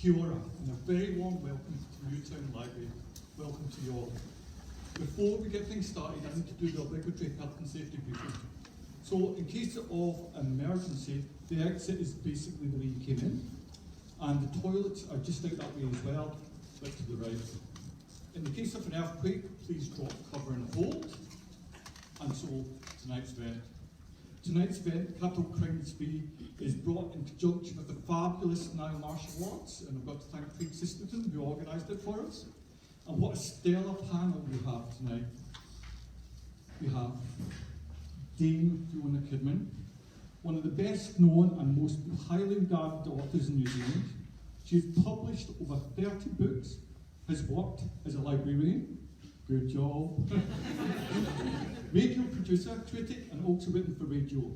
Kia ora, and a very warm welcome to Newtown Library. Welcome to you all. Before we get things started, I need to do the obligatory health and safety briefing. So, in case of emergency, the exit is basically the way you came in, and the toilets are just out that way as well, but to the right. In the case of an earthquake, please drop, cover and hold. And so, tonight's event. Tonight's event, Capital Crimespree, is brought in conjunction with the fabulous Ngaio Marsh Awards, and I've got to thank Craig Sisterton who organised it for us. And what a stellar panel we have tonight. We have Dame Fiona Kidman, one of the best known and most highly regarded authors in New Zealand. She has published over 30 books, has worked as a librarian, good job, radio producer, critic, and also written for radio,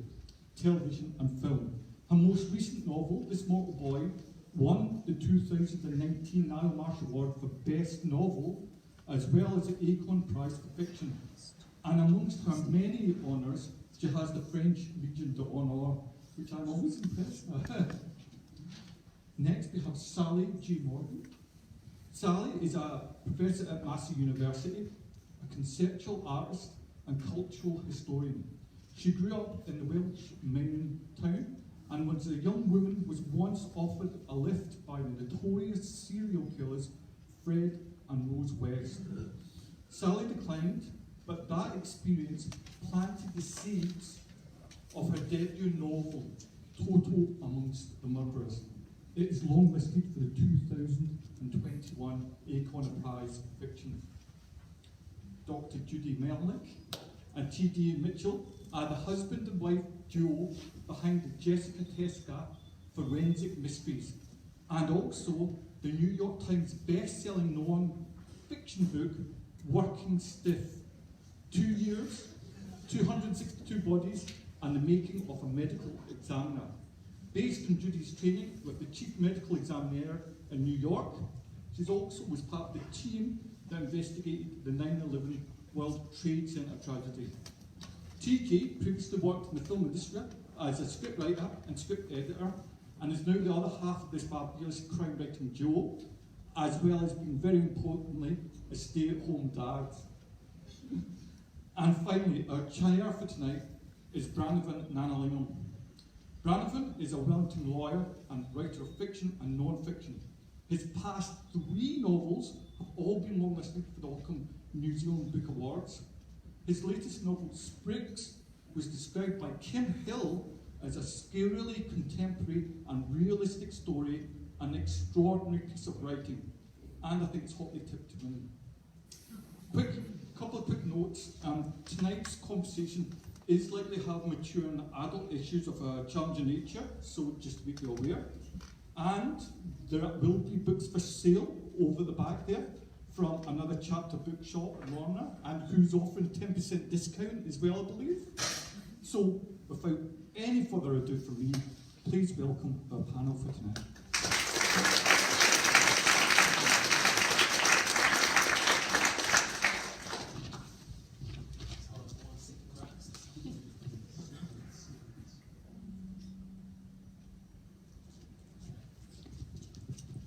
television and film. Her most recent novel, This Mortal Boy, won the 2019 Ngaio Marsh Award for Best Novel, as well as the Acorn Prize for Fiction. And amongst her many honours, she has the French Legion d'Honneur, which I'm always impressed with. Next, we have Sally G. Morgan. Sally is a professor at Massey University, a conceptual artist and cultural historian. She grew up in the Welsh mining town and was a young woman was once offered a lift by the notorious serial killers Fred and Rose West. Sally declined, but that experience planted the seeds of her debut novel, Toto Amongst the Murderers. It is longlisted for the 2021 Acorn Prize for Fiction. Dr. Judy Melinek and T.D. Michell are the husband and wife duo behind the Jessica Tesca Forensic Mysteries, and also the New York Times best-selling non-fiction book, Working Stiff. 2 years, 262 bodies, and the making of a medical examiner. Based on Judy's training with the chief medical examiner in New York, she also was part of the team that investigated the 9/11 World Trade Center tragedy. TK previously worked in the film industry as a scriptwriter and script editor, and is now the other half of this fabulous crime writing duo, as well as being, very importantly, a stay-at-home dad. And finally, our chair for tonight is Brannavan Gnanalingam. Brannavan is a Wellington lawyer and writer of fiction and non-fiction. His past 3 novels have all been longlisted for the Ockham New Zealand Book Awards. His latest novel, Sprigs, was described by Kim Hill as a scarily contemporary and realistic story, an extraordinary piece of writing, and I think it's hotly tipped to win. Couple of quick notes. Tonight's conversation is likely to have mature and adult issues of a challenging nature, so just to make you aware. And there will be books for sale over the back there from Another Chapter bookshop in Lorna, and who's offering 10% discount as well, I believe. So, without any further ado from me, please welcome our panel for tonight.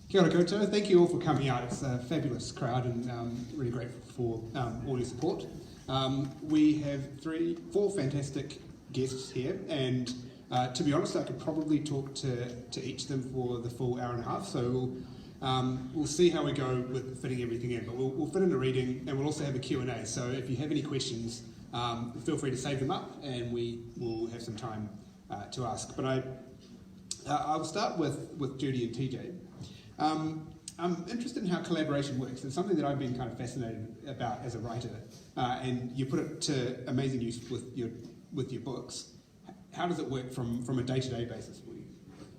Kia ora koutou. Thank you all for coming out. It's a fabulous crowd and really grateful for all your support. We have 4 fantastic guests here, and to be honest, I could probably talk to each of them for the full hour and a half, so we'll see how we go with fitting everything in, but we'll fit in a reading, and we'll also have a Q&A, so if you have any questions, feel free to save them up, and we will have some time to ask. But I'll start with Judy and TJ. I'm interested in how collaboration works. It's something that I've been kind of fascinated about as a writer, and you put it to amazing use with your books. How does it work from a day-to-day basis for you?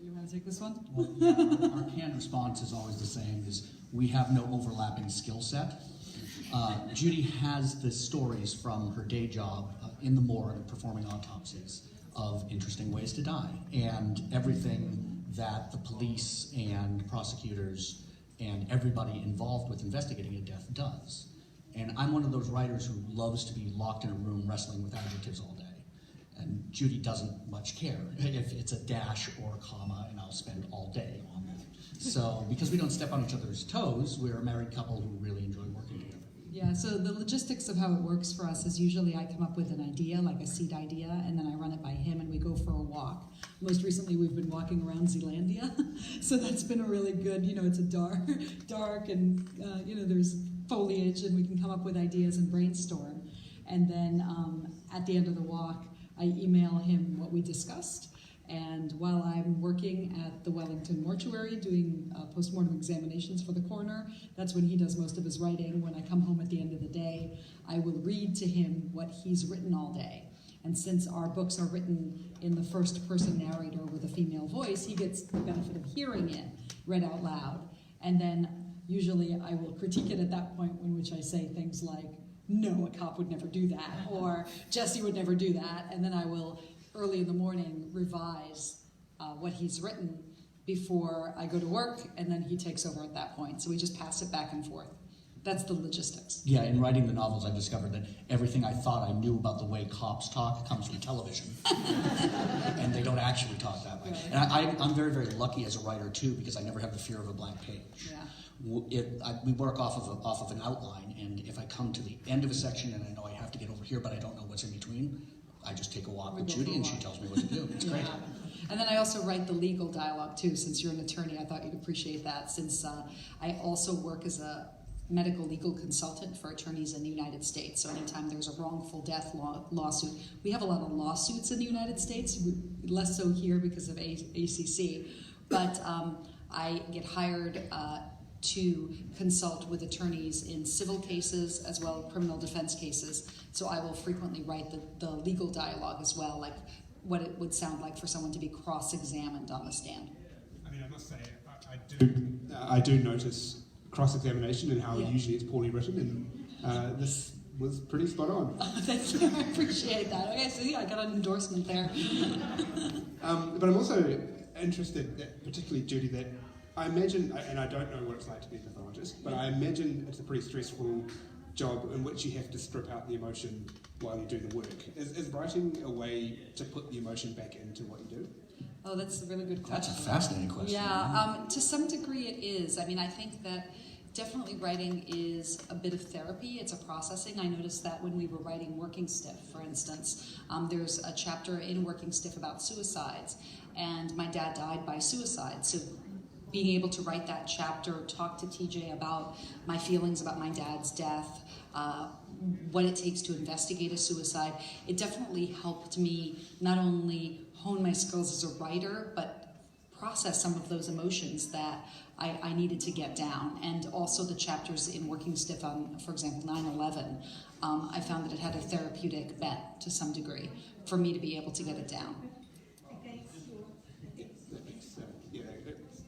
You want to take this one? Well, yeah, our canned response is always the same, is we have no overlapping skill set. Judy has the stories from her day job in the morgue performing autopsies of interesting ways to die, and everything that the police and prosecutors and everybody involved with investigating a death does. And I'm one of those writers who loves to be locked in a room wrestling with adjectives all day. And Judy doesn't much care if it's a dash or a comma, and I'll spend all day on that. So, because we don't step on each other's toes, we're a married couple who really enjoy working together. Yeah, so the logistics of how it works for us is usually I come up with an idea, like a seed idea, and then I run it by him and we go for a walk. Most recently we've been walking around Zealandia, so that's been a really good, it's a dark and, there's foliage and we can come up with ideas and brainstorm. And then at the end of the walk, I email him what we discussed. And while I'm working at the Wellington Mortuary doing postmortem examinations for the coroner, that's when he does most of his writing. When I come home at the end of the day, I will read to him what he's written all day. And since our books are written in the first-person narrator with a female voice, he gets the benefit of hearing it read out loud. And then usually I will critique it at that point, in which I say things like, no, a cop would never do that, or Jesse would never do that. And then I will, early in the morning, revise what he's written before I go to work, and then he takes over at that point. So we just pass it back and forth. That's the logistics. Yeah, in writing the novels, I've discovered that everything I thought I knew about the way cops talk comes from television. And they don't actually talk that way. Right. And I'm very, very lucky as a writer, too, because I never have the fear of a blank page. Yeah. We work off of an outline, and if I come to the end of a section and I know I have to get over here, but I don't know what's in between, I just take a walk with Judy and she tells me what to do. It's great. And then I also write the legal dialogue too. Since you're an attorney, I thought you'd appreciate that. Since I also work as a medical legal consultant for attorneys in the United States. So anytime there's a wrongful death lawsuit, we have a lot of lawsuits in the United States, less so here because of ACC. But I get hired to consult with attorneys in civil cases as well as criminal defense cases. So I will frequently write the legal dialogue as well, like what it would sound like for someone to be cross-examined on the stand. I mean, I must say, I do notice cross-examination and how usually it's poorly written, and this was pretty spot on. Oh, thank you, I appreciate that. Okay, so yeah, I got an endorsement there. But I'm also interested, that, particularly Judy, that I imagine, and I don't know what it's like to be a pathologist, but I imagine it's a pretty stressful job in which you have to strip out the emotion while you do the work. Is writing a way to put the emotion back into what you do? Oh, that's a really good question. That's a fascinating question. Yeah, to some degree it is. I mean, I think that definitely writing is a bit of therapy. It's a processing. I noticed that when we were writing Working Stiff, for instance. There's a chapter in Working Stiff about suicides, and my dad died by suicide. So being able to write that chapter, talk to TJ about my feelings about my dad's death, what it takes to investigate a suicide, it definitely helped me not only hone my skills as a writer, but process some of those emotions that I needed to get down. And also the chapters in Working Stiff on, for example, 9/11, I found that it had a therapeutic bent to some degree for me to be able to get it down.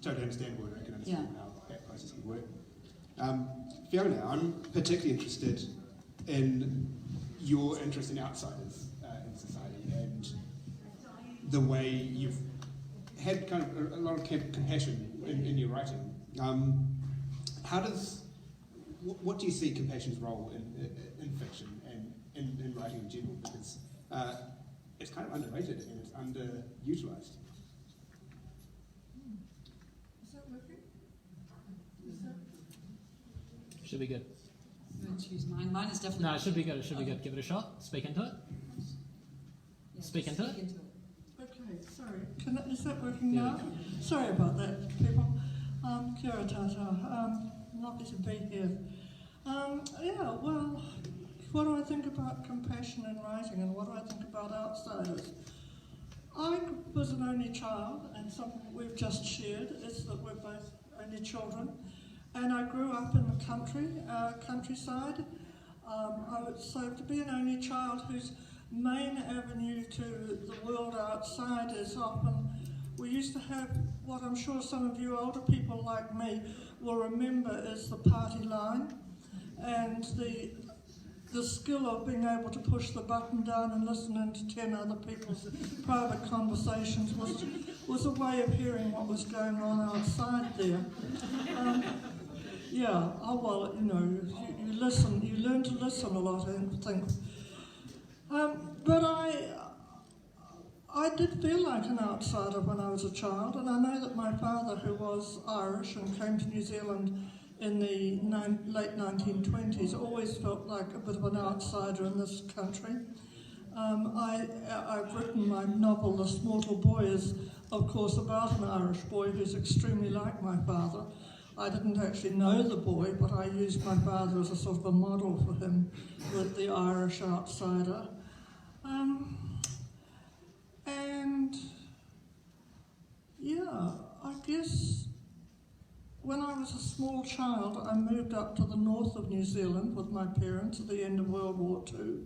Totally understandable, and I can understand how that process can work. Fiona, I'm particularly interested in your interest in outsiders in society and the way you've had kind of a lot of compassion in your writing. What do you see compassion's role in fiction and in writing in general? Because it's kind of underrated and it's underutilized. Should be good. I'm going to choose mine. Mine is definitely... No, it should be good. It should be good. Give it a shot. Speak into it. Yeah, Speak into it. Okay, sorry. Is that working now? Sorry about that, people. Kia ora tātou. Lovely to be here. Well, what do I think about compassion in writing, and what do I think about outsiders? I was an only child, and something we've just shared is that we're both only children. And I grew up in the countryside. So to be an only child whose main avenue to the world outside is often, we used to have what I'm sure some of you older people like me will remember is the party line, and the skill of being able to push the button down and listen into 10 other people's private conversations was a way of hearing what was going on outside there. You listen, you learn to listen a lot, I think. But I did feel like an outsider when I was a child, and I know that my father, who was Irish and came to New Zealand in the late 1920s, always felt like a bit of an outsider in this country. I've written my novel, This Mortal Boy, is of course about an Irish boy who's extremely like my father. I didn't actually know the boy, but I used my father as a sort of a model for him, with the Irish outsider. And yeah, I guess when I was a small child, I moved up to the north of New Zealand with my parents at the end of World War II.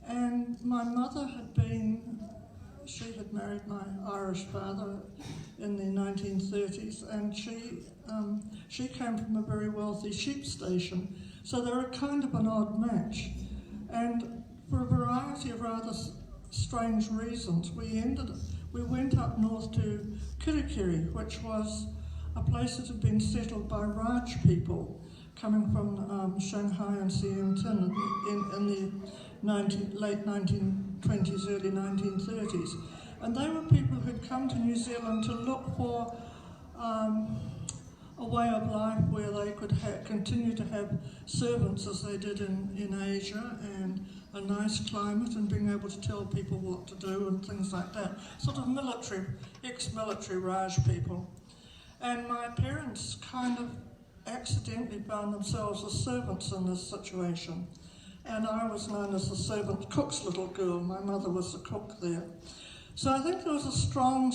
And my mother she had married my Irish father in the 1930s, and she came from a very wealthy sheep station. So they were kind of an odd match. And for a variety of rather strange reasons, we went up north to Kirikiri, which was a place that had been settled by Raj people coming from Shanghai and Sienten in the late 1920s, early 1930s. And they were people who'd come to New Zealand to look for a way of life where they could continue to have servants as they did in Asia, and a nice climate, and being able to tell people what to do and things like that. Sort of ex-military Raj people. And my parents kind of accidentally found themselves as servants in this situation. And I was known as the servant cook's little girl. My mother was the cook there. So I think there was a strong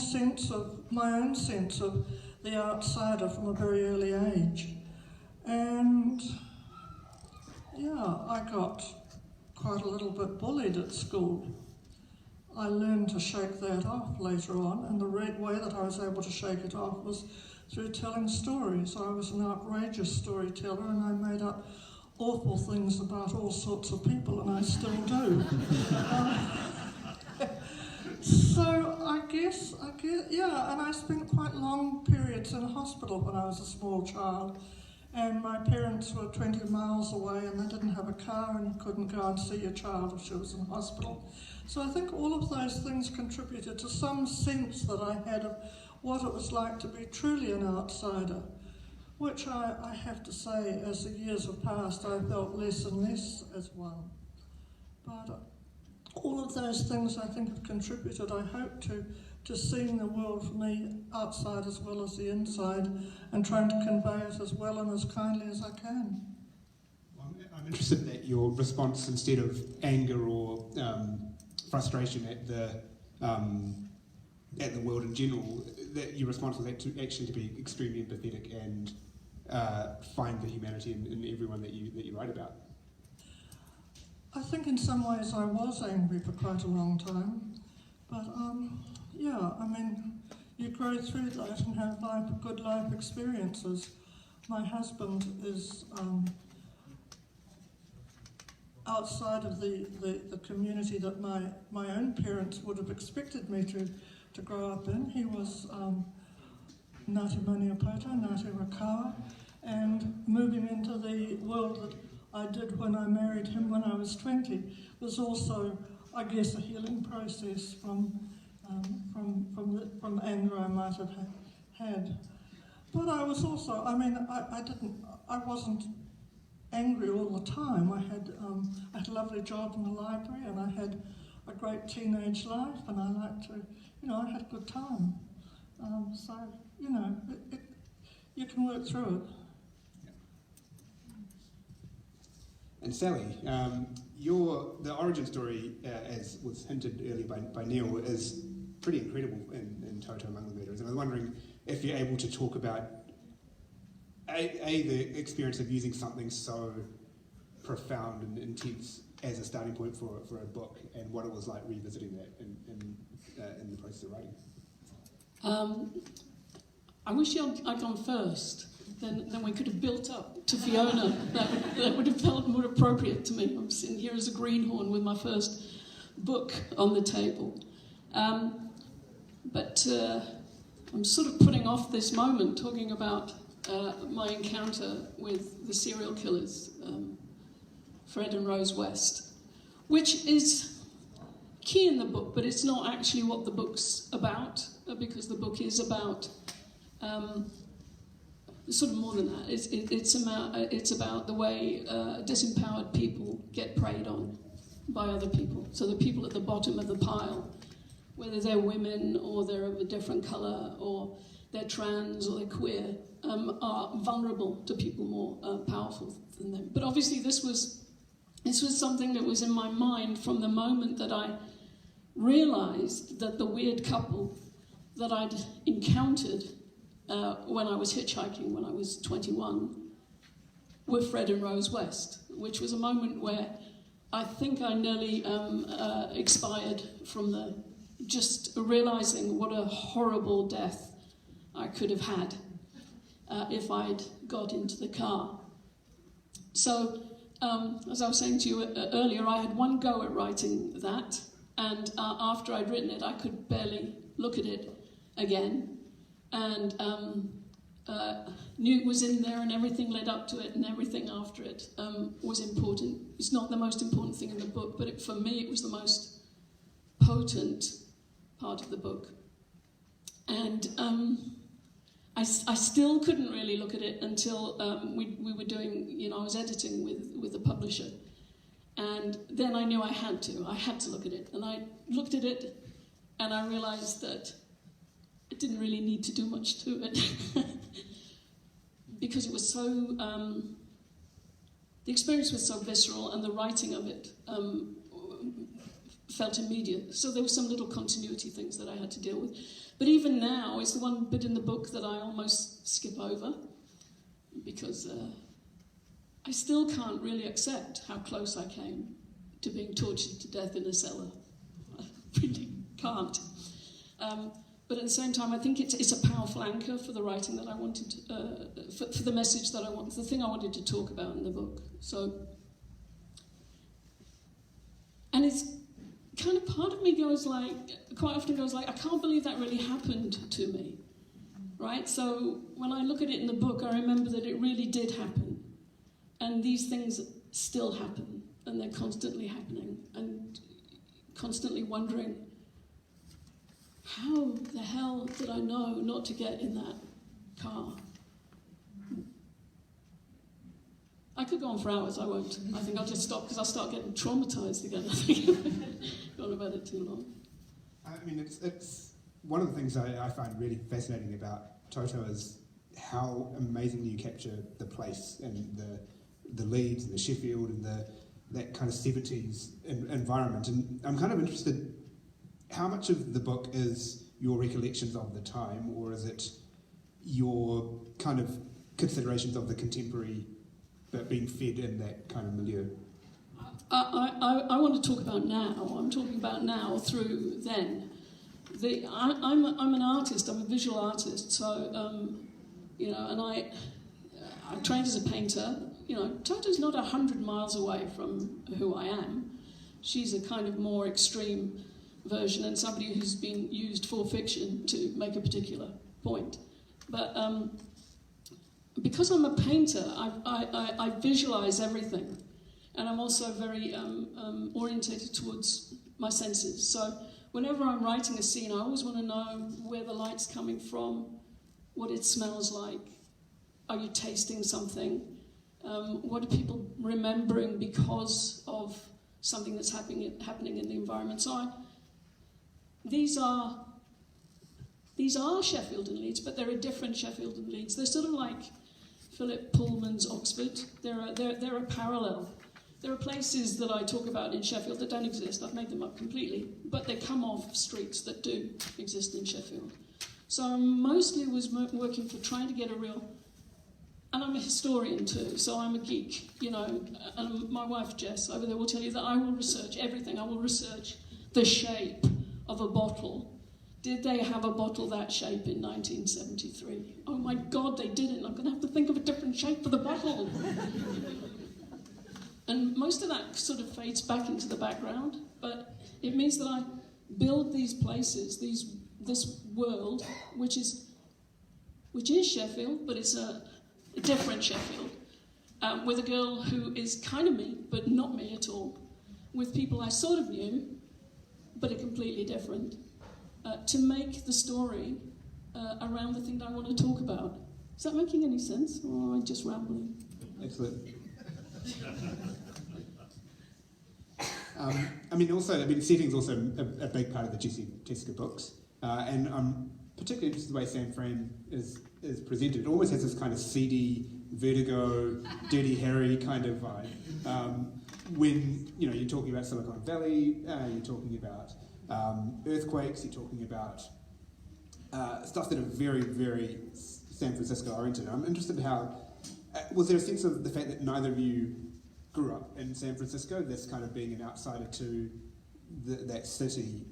my own sense of the outsider from a very early age. And yeah, I got quite a little bit bullied at school. I learned to shake that off later on, and the way that I was able to shake it off was through telling stories. I was an outrageous storyteller, and I made up awful things about all sorts of people, and I still do. So I guess, yeah, and I spent quite long periods in hospital when I was a small child, and my parents were 20 miles away, and they didn't have a car, and you couldn't go and see your child if she was in hospital. So I think all of those things contributed to some sense that I had of what it was like to be truly an outsider, which I have to say, as the years have passed, I felt less and less as one. But all of those things I think have contributed, I hope, to seeing the world from the outside as well as the inside, and trying to convey it as well and as kindly as I can. Well, I'm interested that your response, instead of anger or frustration at the world in general, that your response was actually to be extremely empathetic and find the humanity in everyone that you write about. I think in some ways I was angry for quite a long time, but yeah, I mean, you grow through that and have good life experiences. My husband is outside of the community that my own parents would have expected me to grow up in. He was Ngāti Maniapoto, Ngāti Rakawa, and moving into the world that I did when I married him when I was 20 was also, I guess, a healing process from anger I might have had. But I was also, I mean, I wasn't angry all the time. I had a lovely job in the library, and I had a great teenage life, and I liked to, I had a good time. So, you can work through it. And Sally, the origin story, as was hinted earlier by Neil, is pretty incredible in Toto Among the Murderers. And I was wondering if you're able to talk about the experience of using something so profound and intense as a starting point for a book, and what it was like revisiting that in the process of writing. I wish I'd gone first. Then we could have built up to Fiona. That would have felt more appropriate to me. I'm sitting here as a greenhorn with my first book on the table. But I'm sort of putting off this moment talking about my encounter with the serial killers, Fred and Rose West, which is key in the book, but it's not actually what the book's about, because the book is about sort of more than that. It's about the way disempowered people get preyed on by other people. So the people at the bottom of the pile, whether they're women or they're of a different colour or they're trans or they're queer, are vulnerable to people more powerful than them. But obviously this was something that was in my mind from the moment that I realised that the weird couple that I'd encountered when I was hitchhiking when I was 21 were Fred and Rose West, which was a moment where I think I nearly expired from just realising what a horrible death I could have had if I'd got into the car. So, as I was saying to you earlier, I had one go at writing that, and after I'd written it, I could barely look at it again, and knew it was in there, and everything led up to it, and everything after it was important. It's not the most important thing in the book, but for me, it was the most potent part of the book. And I still couldn't really look at it until we were doing, I was editing with the publisher. And then I knew I had to look at it. And I looked at it and I realised that it didn't really need to do much to it. Because it was so, the experience was so visceral and the writing of it felt immediate. So there were some little continuity things that I had to deal with. But even now, it's the one bit in the book that I almost skip over because I still can't really accept how close I came to being tortured to death in a cellar. I really can't. But at the same time, I think it's a powerful anchor for the writing that I wanted, for the message that I want, the thing I wanted to talk about in the book. So, and it's kind of part of me quite often goes like, I can't believe that really happened to me, right? So when I look at it in the book, I remember that it really did happen. And these things still happen, and they're constantly happening, and constantly wondering, how the hell did I know not to get in that car? I could go on for hours, I won't. I think I'll just stop because I'll start getting traumatised again. I think I've gone about it too long. I mean, it's one of the things I find really fascinating about Toto is how amazingly you capture the place and the Leeds and the Sheffield and that kind of 70s environment. And I'm kind of interested, how much of the book is your recollections of the time, or is it your kind of considerations of the contemporary but being fed in that kind of milieu? I want to talk about now. I'm talking about now through then. I'm an artist. I'm a visual artist. So, and I trained as a painter. Toto's not 100 miles away from who I am. She's a kind of more extreme version and somebody who's been used for fiction to make a particular point. But because I'm a painter, I visualise everything. And I'm also very orientated towards my senses. So whenever I'm writing a scene, I always want to know where the light's coming from, what it smells like. Are you tasting something? What are people remembering because of something that's happening in the environment? So these are Sheffield and Leeds, but they're a different Sheffield and Leeds. They're sort of like Philip Pullman's Oxford. They're a parallel. There are places that I talk about in Sheffield that don't exist. I've made them up completely, but they come off streets that do exist in Sheffield. So I mostly was working for trying to get a real, and I'm a historian too, so I'm a geek, and my wife Jess over there will tell you that I will research everything. I will research the shape of a bottle. Did they have a bottle that shape in 1973? Oh my God, they didn't. I'm going to have to think of a different shape for the bottle. And most of that sort of fades back into the background, but it means that I build these places, this world, which is Sheffield, but it's a different Sheffield, with a girl who is kind of me, but not me at all, with people I sort of knew, but are completely different, to make the story around the thing that I want to talk about. Is that making any sense, or am I just rambling? Excellent. Setting's also a big part of the Jessie Tesker books, and I'm particularly interested in the way San Fran is presented. It almost has this kind of seedy, Vertigo, Dirty Harry kind of vibe. When you're talking about Silicon Valley, you're talking about earthquakes, you're talking about stuff that are very, very San Francisco oriented. I'm interested in how, was there a sense of the fact that neither of you grew up in San Francisco, this kind of being an outsider to that city,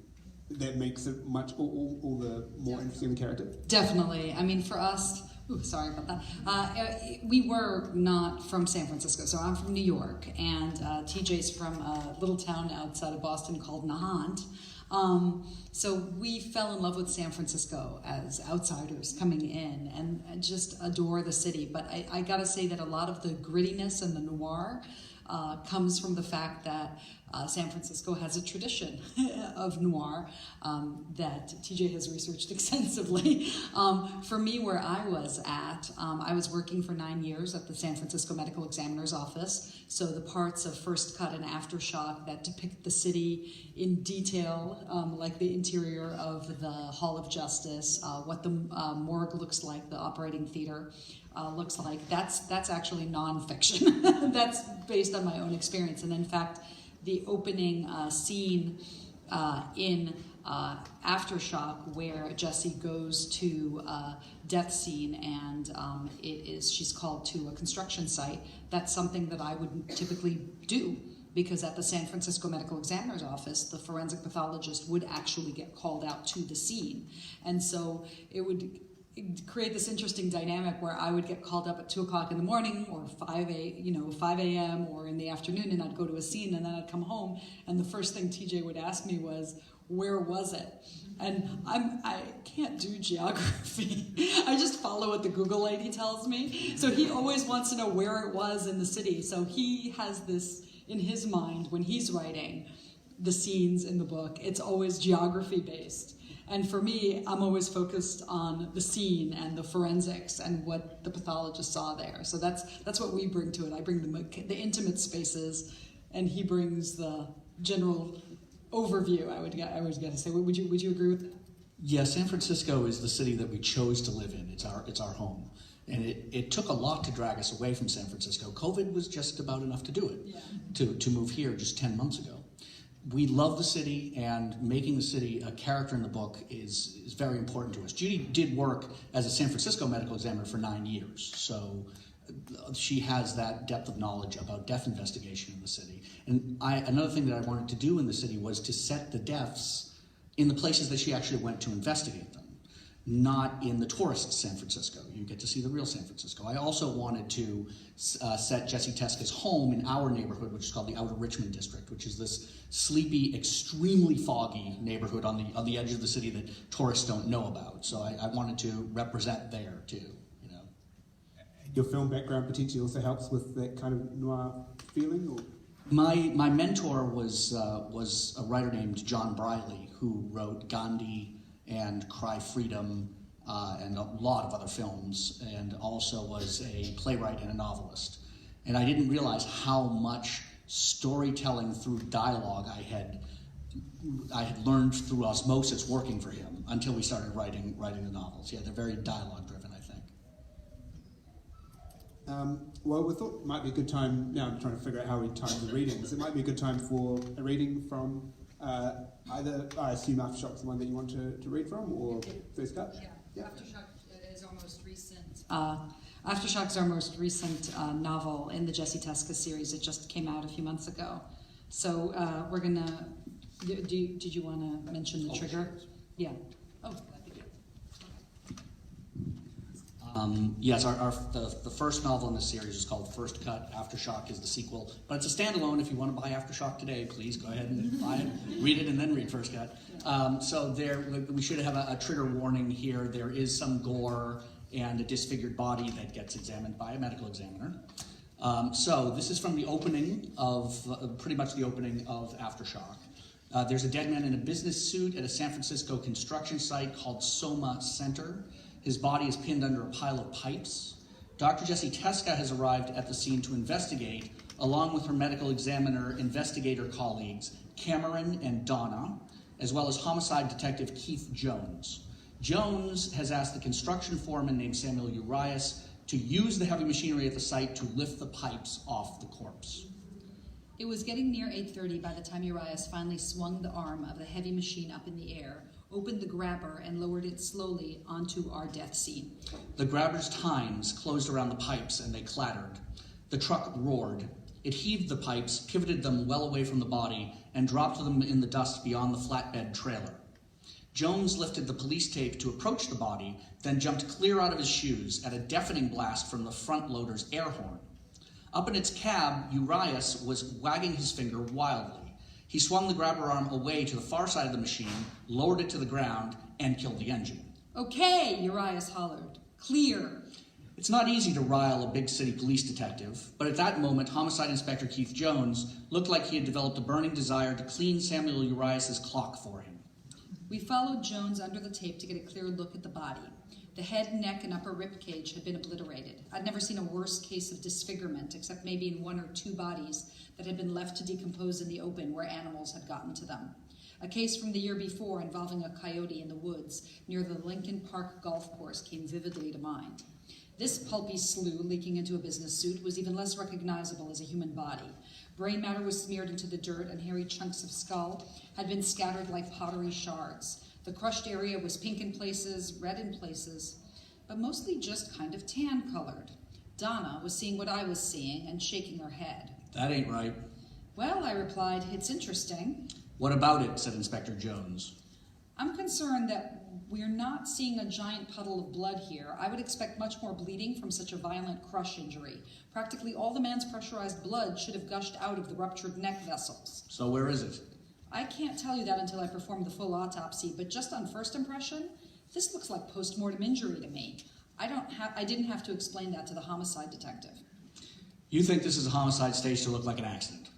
that makes it much all the more interesting character? Definitely. I mean, for us, sorry about that. We were not from San Francisco, so I'm from New York, and TJ's from a little town outside of Boston called Nahant. So we fell in love with San Francisco as outsiders coming in and just adore the city. But I gotta say that a lot of the grittiness and the noir comes from the fact that San Francisco has a tradition of noir that TJ has researched extensively. For me, where I was at, I was working for 9 years at the San Francisco Medical Examiner's Office. So the parts of First Cut and Aftershock that depict the city in detail, like the interior of the Hall of Justice, what the morgue looks like, the operating theater looks like, that's actually nonfiction. That's based on my own experience. And in fact, the opening scene in Aftershock, where Jessie goes to a death scene and she's called to a construction site, that's something that I would typically do, because at the San Francisco Medical Examiner's Office, the forensic pathologist would actually get called out to the scene. And so it would create this interesting dynamic where I would get called up at 2 o'clock in the morning or 5 a.m. or in the afternoon, and I'd go to a scene, and then I'd come home, and the first thing TJ would ask me was, where was it? And I can't do geography. I just follow what the Google lady tells me. So he always wants to know where it was in the city. So he has this in his mind when he's writing the scenes in the book. It's always geography based. And for me, I'm always focused on the scene and the forensics and what the pathologist saw there. So that's what we bring to it. I bring the intimate spaces, and he brings the general overview. I was going to say, would you agree with that? Yeah, San Francisco is the city that we chose to live in. It's our home, and it took a lot to drag us away from San Francisco. COVID was just about enough to do it. To move here just 10 months ago. We love the city, and making the city a character in the book is very important to us. Judy did work as a San Francisco medical examiner for 9 years, so she has that depth of knowledge about death investigation in the city. And another thing that I wanted to do in the city was to set the deaths in the places that she actually went to investigate them, not in the tourist San Francisco. You get to see the real San Francisco. I also wanted to set Jessie Tesker's home in our neighborhood, which is called the Outer Richmond District, which is this sleepy, extremely foggy neighborhood on the edge of the city that tourists don't know about. So I wanted to represent there too. Your film background potentially also helps with that kind of noir feeling, or? My mentor was a writer named John Briley, who wrote Gandhi and Cry Freedom and a lot of other films, and also was a playwright and a novelist. And I didn't realize how much storytelling through dialogue I had learned through osmosis working for him until we started writing the novels. Yeah, they're very dialogue driven, I think. Well, we thought it might be a good time, now I'm trying to figure out how we time the readings, it might be a good time for a reading from either, I assume Aftershock's the one that you want to read from, or First Cut? Yeah. Aftershock is our most recent. Aftershock's our most recent novel in the Jessie Tesker series. It just came out a few months ago. So we're gonna. Did you want to mention the trigger? Yeah. Oh, that'd be good. Yes, the first novel in the series is called First Cut. Aftershock is the sequel, but it's a standalone. If you want to buy Aftershock today, please go ahead and buy it, read it, and then read First Cut. So we should have a trigger warning here. There is some gore and a disfigured body that gets examined by a medical examiner. So this is from the opening of, pretty much the opening of Aftershock. There's a dead man in a business suit at a San Francisco construction site called Soma Center. His body is pinned under a pile of pipes. Dr. Jessie Teska has arrived at the scene to investigate, along with her medical examiner investigator colleagues, Cameron and Donna, as well as homicide detective Keith Jones. Jones has asked the construction foreman named Samuel Urias to use the heavy machinery at the site to lift the pipes off the corpse. It was getting near 8:30 by the time Urias finally swung the arm of the heavy machine up in the air, opened the grabber, and lowered it slowly onto our death scene. The grabber's tines closed around the pipes and they clattered. The truck roared. It heaved the pipes, pivoted them well away from the body, and dropped them in the dust beyond the flatbed trailer. Jones lifted the police tape to approach the body, then jumped clear out of his shoes at a deafening blast from the front loader's air horn. Up in its cab, Urias was wagging his finger wildly. He swung the grabber arm away to the far side of the machine, lowered it to the ground, and killed the engine. "Okay," Urias hollered. "Clear." It's not easy to rile a big city police detective, but at that moment, Homicide Inspector Keith Jones looked like he had developed a burning desire to clean Samuel Urias' clock for him. We followed Jones under the tape to get a clear look at the body. The head, neck, and upper rib cage had been obliterated. I'd never seen a worse case of disfigurement, except maybe in one or two bodies that had been left to decompose in the open where animals had gotten to them. A case from the year before involving a coyote in the woods near the Lincoln Park golf course came vividly to mind. This pulpy slew leaking into a business suit was even less recognizable as a human body. Brain matter was smeared into the dirt, and hairy chunks of skull had been scattered like pottery shards. The crushed area was pink in places, red in places, but mostly just kind of tan-colored. Donna was seeing what I was seeing and shaking her head. That ain't right. "Well," I replied, "it's interesting." What about it? Said Inspector Jones. "I'm concerned that we're not seeing a giant puddle of blood here. I would expect much more bleeding from such a violent crush injury. Practically all the man's pressurized blood should have gushed out of the ruptured neck vessels." So where is it? "I can't tell you that until I perform the full autopsy, but just on first impression, this looks like post-mortem injury to me. I didn't have to explain that to the homicide detective." You think this is a homicide staged to look like an accident?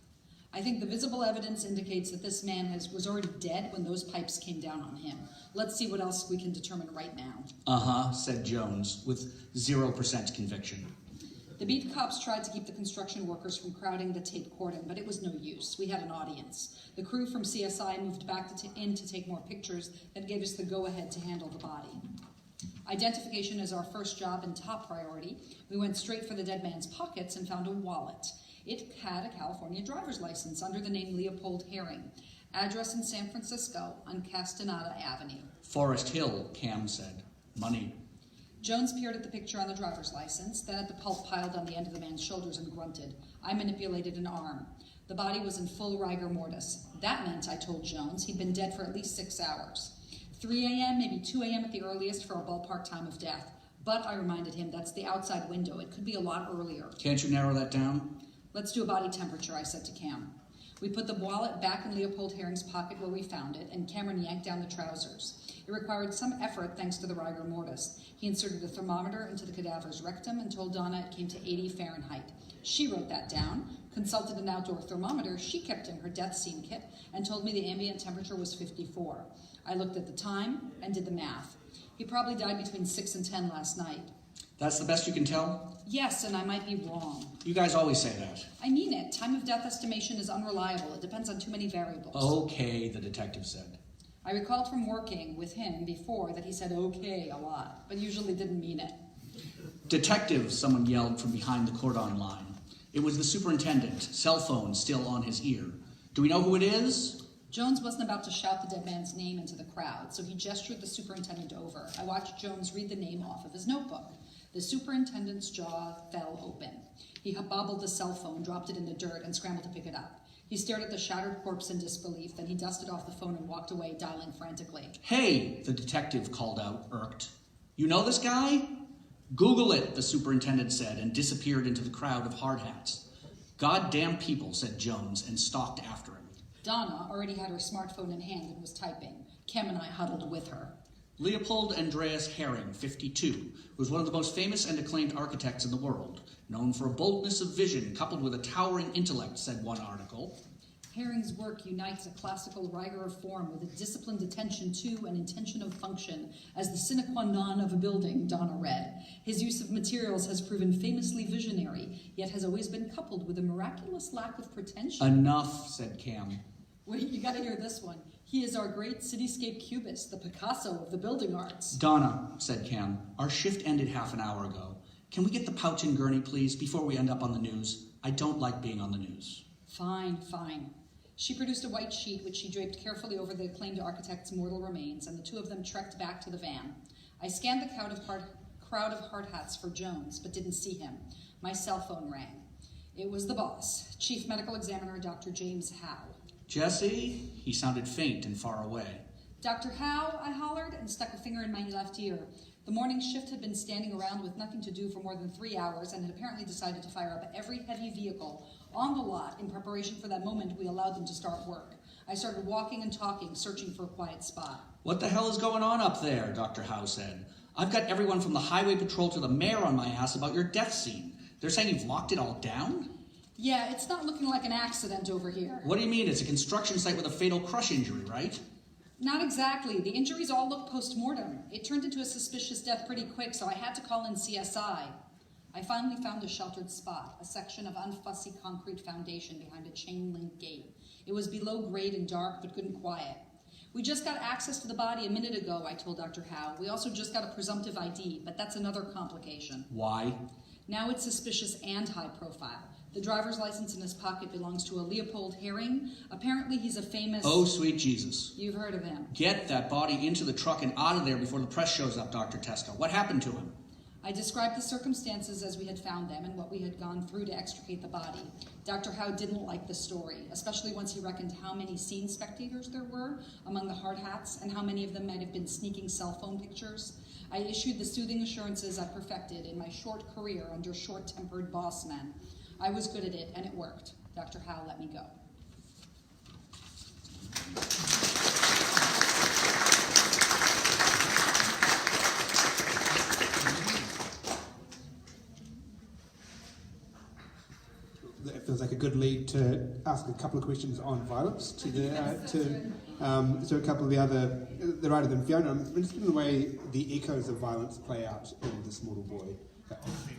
"I think the visible evidence indicates that this man was already dead when those pipes came down on him. Let's see what else we can determine right now." Uh-huh, said Jones, with 0% conviction. The beat cops tried to keep the construction workers from crowding the tape cordon, but it was no use. We had an audience. The crew from CSI moved back in to take more pictures that gave us the go-ahead to handle the body. Identification is our first job and top priority. We went straight for the dead man's pockets and found a wallet. It had a California driver's license under the name Leopold Herring. Address in San Francisco on Castaneda Avenue. Forest Hill, Cam said. Money. Jones peered at the picture on the driver's license, then at the pulp piled on the end of the man's shoulders and grunted. I manipulated an arm. The body was in full rigor mortis. That meant, I told Jones, he'd been dead for at least 6 hours. 3 a.m., maybe 2 a.m. at the earliest for a ballpark time of death. But, I reminded him, that's the outside window. It could be a lot earlier. Can't you narrow that down? "Let's do a body temperature," I said to Cam. We put the wallet back in Leopold Herring's pocket where we found it, and Cameron yanked down the trousers. It required some effort thanks to the rigor mortis. He inserted a thermometer into the cadaver's rectum and told Donna it came to 80 Fahrenheit. She wrote that down, consulted an outdoor thermometer she kept in her death scene kit, and told me the ambient temperature was 54. I looked at the time and did the math. He probably died between 6 and 10 last night. That's the best you can tell? Yes, and I might be wrong. You guys always say that. I mean it. Time of death estimation is unreliable. It depends on too many variables. Okay, the detective said. I recalled from working with him before that he said okay a lot, but usually didn't mean it. Detective, someone yelled from behind the cordon line. It was the superintendent, cell phone still on his ear. Do we know who it is? Jones wasn't about to shout the dead man's name into the crowd, so he gestured the superintendent over. I watched Jones read the name off of his notebook. The superintendent's jaw fell open. He bobbled the cell phone, dropped it in the dirt, and scrambled to pick it up. He stared at the shattered corpse in disbelief, then he dusted off the phone and walked away, dialing frantically. Hey, the detective called out, irked. You know this guy? Google it, the superintendent said, and disappeared into the crowd of hard hats. Goddamn people, said Jones, and stalked after him. Donna already had her smartphone in hand and was typing. Cam and I huddled with her. Leopold Andreas Herring, 52, was one of the most famous and acclaimed architects in the world, known for a boldness of vision coupled with a towering intellect, said one article. Herring's work unites a classical rigor of form with a disciplined attention to and intention of function as the sine qua non of a building, Donna read. His use of materials has proven famously visionary, yet has always been coupled with a miraculous lack of pretension. Enough, said Cam. Wait, you gotta hear this one. He is our great cityscape cubist, the Picasso of the building arts. Donna, said Cam, our shift ended half an hour ago. Can we get the pouch and gurney, please, before we end up on the news? I don't like being on the news. Fine, fine. She produced a white sheet which she draped carefully over the acclaimed architect's mortal remains, and the two of them trekked back to the van. I scanned the crowd of hard hats for Jones, but didn't see him. My cell phone rang. It was the boss, Chief Medical Examiner Dr. James Howe. Jesse? He sounded faint and far away. Dr. Howe, I hollered and stuck a finger in my left ear. The morning shift had been standing around with nothing to do for more than 3 hours and had apparently decided to fire up every heavy vehicle on the lot in preparation for that moment we allowed them to start work. I started walking and talking, searching for a quiet spot. What the hell is going on up there? Dr. Howe said. I've got everyone from the highway patrol to the mayor on my ass about your death scene. They're saying you've locked it all down? Yeah, it's not looking like an accident over here. What do you mean? It's a construction site with a fatal crush injury, right? Not exactly. The injuries all look post-mortem. It turned into a suspicious death pretty quick, so I had to call in CSI. I finally found a sheltered spot, a section of unfussy concrete foundation behind a chain-link gate. It was below grade and dark, but good and quiet. We just got access to the body a minute ago, I told Dr. Howe. We also just got a presumptive ID, but that's another complication. Why? Now it's suspicious and high profile. The driver's license in his pocket belongs to a Leopold Herring. Apparently he's a famous... Oh, sweet Jesus. You've heard of him. Get that body into the truck and out of there before the press shows up, Dr. Tesco. What happened to him? I described the circumstances as we had found them and what we had gone through to extricate the body. Dr. Howe didn't like the story, especially once he reckoned how many scene spectators there were among the hard hats and how many of them might have been sneaking cell phone pictures. I issued the soothing assurances I perfected in my short career under short-tempered boss men. I was good at it, and it worked. Dr. Howe let me go. That feels like a good lead to ask a couple of questions on violence to a couple of the writer Dame Fiona. I'm interested in the way the echoes of violence play out in This Mortal Boy.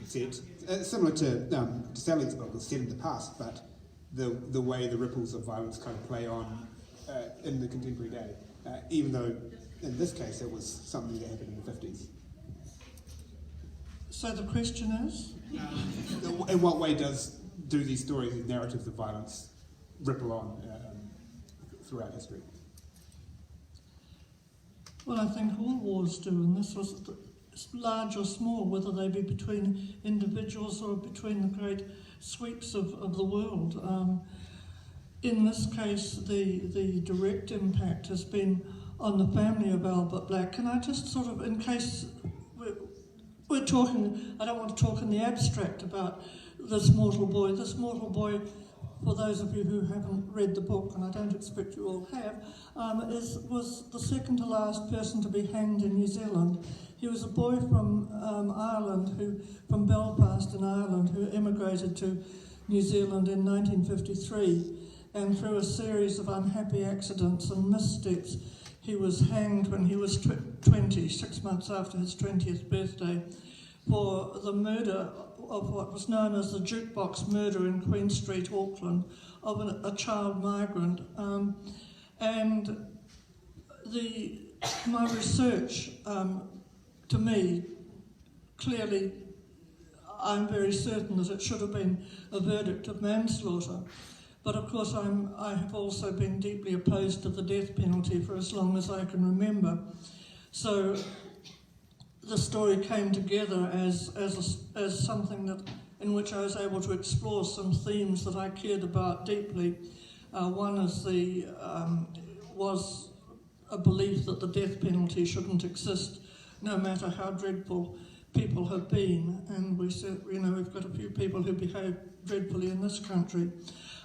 Set similar to Selling's book, was set in the past, but the way the ripples of violence kind of play on in the contemporary day, even though in this case it was something that happened in the 50s. So the question is? In what way do these stories, these narratives of violence, ripple on throughout history? Well, I think all wars do, and this was large or small, whether they be between individuals or between the great sweeps of the world. In this case, the direct impact has been on the family of Albert Black. Can I just sort of, in case we're talking, I don't want to talk in the abstract about This Mortal Boy. This Mortal Boy, for those of you who haven't read the book, and I don't expect you all have, was the second to last person to be hanged in New Zealand. He was a boy from Ireland, from Belfast in Ireland, who emigrated to New Zealand in 1953, and through a series of unhappy accidents and missteps, he was hanged when he was 20, 6 months after his 20th birthday, for the murder of what was known as the jukebox murder in Queen Street, Auckland, of a child migrant. And my research, to me, clearly, I'm very certain that it should have been a verdict of manslaughter. But of course, I have also been deeply opposed to the death penalty for as long as I can remember. So the story came together as something in which I was able to explore some themes that I cared about deeply. One is was a belief that the death penalty shouldn't exist, no matter how dreadful people have been. And we've got a few people who behave dreadfully in this country.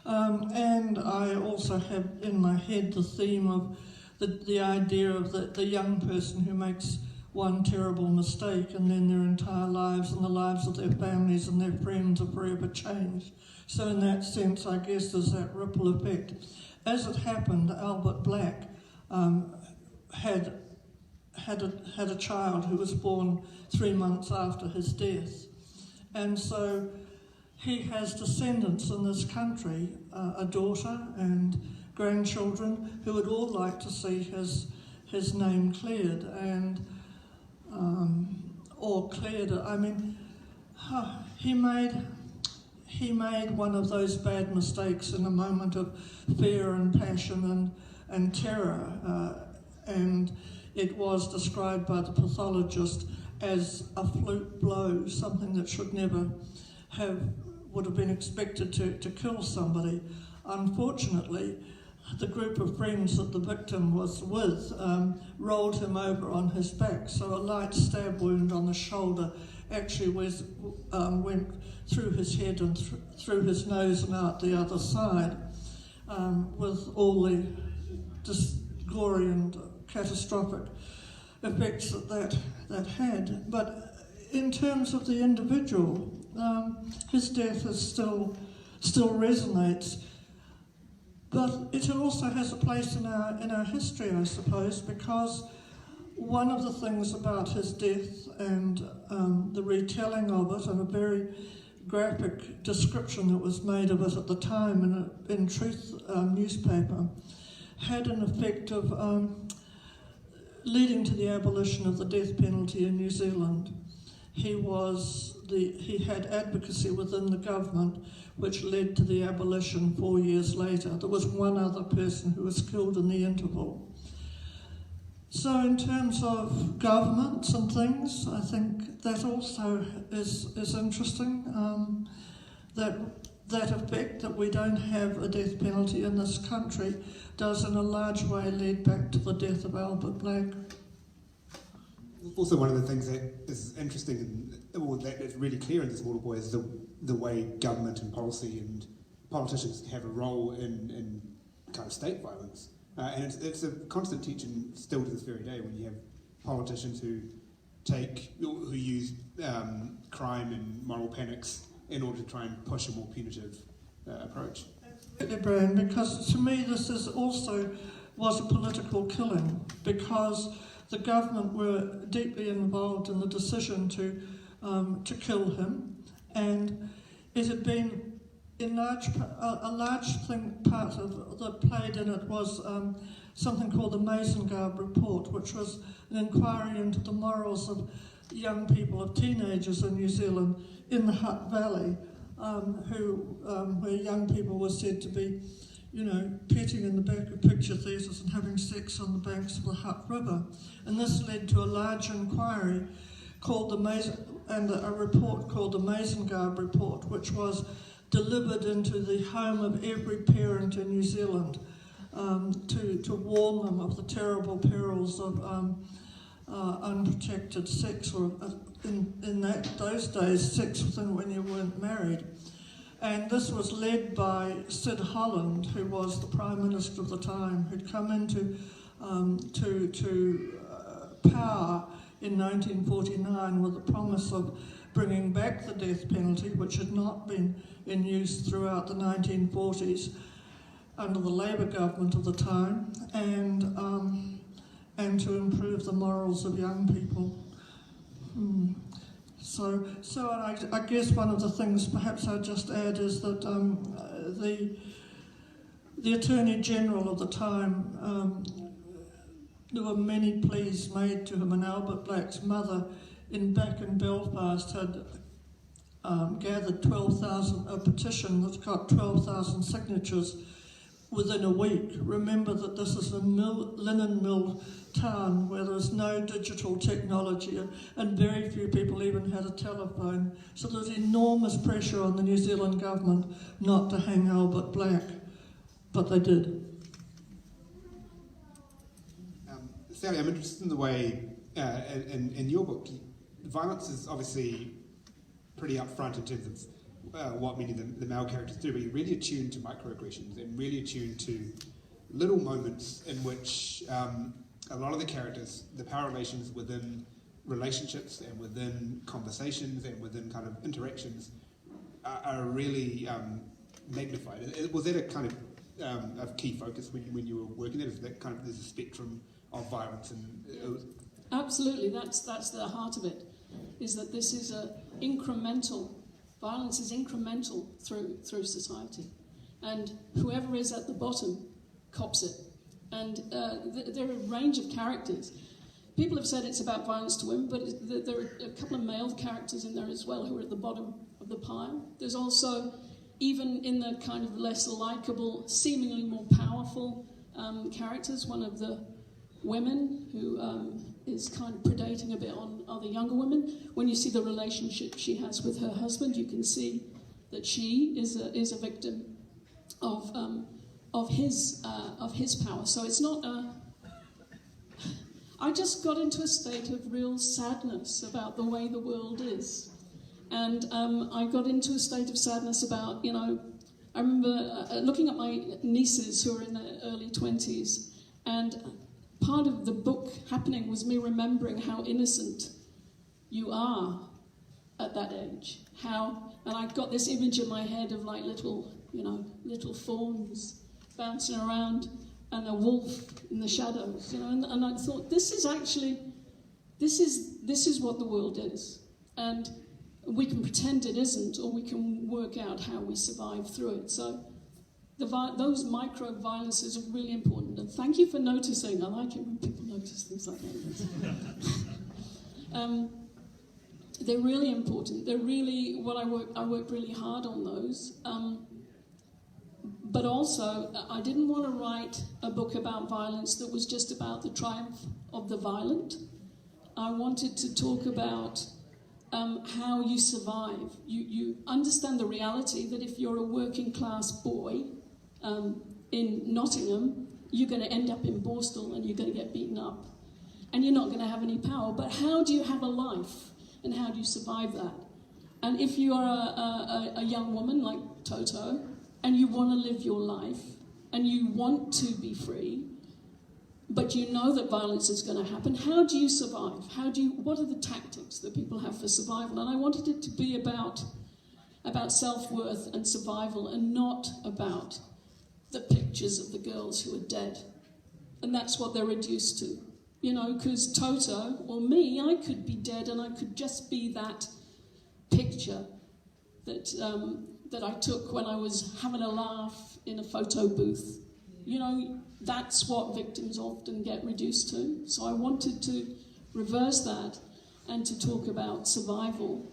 And I also have in my head the theme of the idea of the young person who makes one terrible mistake, and then their entire lives and the lives of their families and their friends are forever changed. So in that sense, I guess there's that ripple effect. As it happened, Albert Black had a child who was born 3 months after his death. And so he has descendants in this country, a daughter and grandchildren, who would all like to see his name cleared, and or cleared. I mean, he made one of those bad mistakes in a moment of fear and passion and terror, and it was described by the pathologist as a fluke blow, something that should never would have been expected to kill somebody. Unfortunately, the group of friends that the victim was with rolled him over on his back, so a light stab wound on the shoulder actually went through his head and through his nose and out the other side, with all the gory and catastrophic effects that had. But in terms of the individual, his death is still resonates. But it also has a place in our history, I suppose, because one of the things about his death and the retelling of it, and a very graphic description that was made of it at the time in Truth newspaper, had an effect of leading to the abolition of the death penalty in New Zealand. He had advocacy within the government, which led to the abolition 4 years later. There was one other person who was killed in the interval. So in terms of governments and things, I think that also is interesting, that effect that we don't have a death penalty in this country does in a large way lead back to the death of Albert Black. Also, one of the things that is interesting and that is really clear in this Water Boy is the way government and policy and politicians have a role in kind of state violence. And it's a constant teaching still to this very day when you have politicians who use crime and moral panics in order to try and push a more punitive approach. Absolutely, Brian, because to me this was a political killing, because the government were deeply involved in the decision to kill him, and it had been in a large part of that played in it was something called the Melinek report, which was an inquiry into the morals of young people, of teenagers in New Zealand in the Hutt Valley, where young people were said to be, petting in the back of picture theatres and having sex on the banks of the Hutt River. And this led to a large inquiry called a report called the Melinek report, which was delivered into the home of every parent in New Zealand to warn them of the terrible perils of unprotected sex, or in those days, sex when you weren't married. And this was led by Sid Holland, who was the Prime Minister of the time, who'd come into power in 1949 with the promise of bringing back the death penalty, which had not been in use throughout the 1940s under the Labour government of the time, and to improve the morals of young people. So I guess one of the things perhaps I'd just add is that the Attorney General of the time, there were many pleas made to him, and Albert Black's mother back in Belfast had gathered a petition that's got 12,000 signatures within a week. Remember that this is a linen mill town where there's no digital technology, and very few people even had a telephone. So there's enormous pressure on the New Zealand government not to hang Albert Black, but they did. Sally, I'm interested in the way, in your book, violence is obviously pretty upfront in terms of what many of the male characters do, but you're really attuned to microaggressions and really attuned to little moments in which a lot of the characters, the power relations within relationships and within conversations and within kind of interactions are really magnified. Was that a kind of a key focus when you were working there? Is that kind of there's a spectrum of violence and Absolutely, that's the heart of it. Is that this is a incremental violence is incremental through society, and whoever is at the bottom cops it. And there are a range of characters. People have said it's about violence to women, but there are a couple of male characters in there as well who are at the bottom of the pile. There's also, even in the kind of less likeable, seemingly more powerful characters, one of the women who is kind of predating a bit on other younger women. When you see the relationship she has with her husband, you can see that she is a victim of his power. So it's not a... I just got into a state of real sadness about the way the world is. And I got into a state of sadness about, I remember looking at my nieces who are in their early 20s, and part of the book happening was me remembering how innocent you are at that age. And I got this image in my head of like little fawns bouncing around and a wolf in the shadows, and I thought, this is what the world is. And we can pretend it isn't, or we can work out how we survive through it. So those micro violences are really important. And thank you for noticing. I like it when people notice things like that. They're really important. They're really I worked really hard on those. But also, I didn't want to write a book about violence that was just about the triumph of the violent. I wanted to talk about how you survive. You understand the reality that if you're a working class boy in Nottingham, you're going to end up in Borstal and you're going to get beaten up. And you're not going to have any power. But how do you have a life? And how do you survive that? And if you are a young woman like Toto, and you want to live your life, and you want to be free, but you know that violence is going to happen, how do you survive? What are the tactics that people have for survival? And I wanted it to be about self-worth and survival, and not about the pictures of the girls who are dead. And that's what they're reduced to. Because Toto, or me, I could be dead, and I could just be that picture that I took when I was having a laugh in a photo booth. That's what victims often get reduced to. So I wanted to reverse that and to talk about survival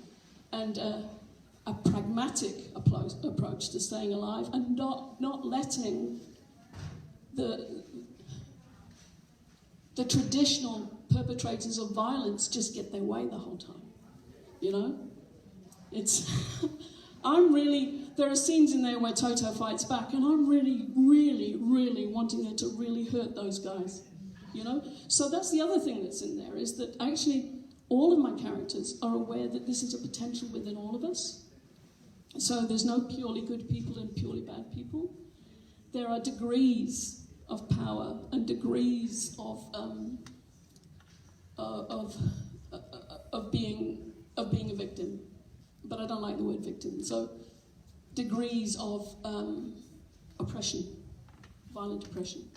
and a pragmatic approach to staying alive, and not letting the traditional perpetrators of violence just get their way the whole time. It's... there are scenes in there where Toto fights back, and I'm really, really, really wanting her to really hurt those guys, So that's the other thing that's in there, is that actually all of my characters are aware that this is a potential within all of us. So there's no purely good people and purely bad people. There are degrees of power and degrees of being a victim. But I don't like the word victim. So degrees of oppression, violent oppression.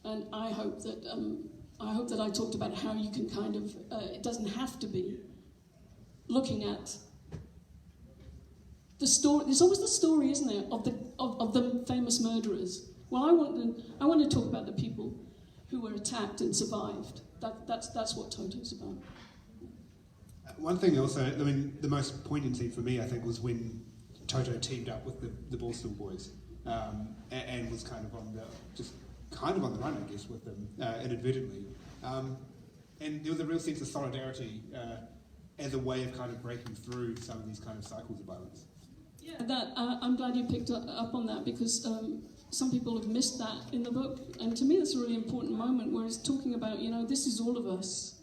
And I hope that I talked about how you can kind of, it doesn't have to be looking at the story. There's always the story, isn't there, of the famous murderers. Well, I want to talk about the people who were attacked and survived. That's what Toto's about. One thing also, the most poignant scene for me, I think, was when Toto teamed up with the Borstal boys and was kind of on the run, I guess, with them inadvertently. And there was a real sense of solidarity as a way of kind of breaking through some of these kind of cycles of violence. Yeah, I'm glad you picked up on that, because some people have missed that in the book, and to me that's a really important moment where it's talking about, this is all of us.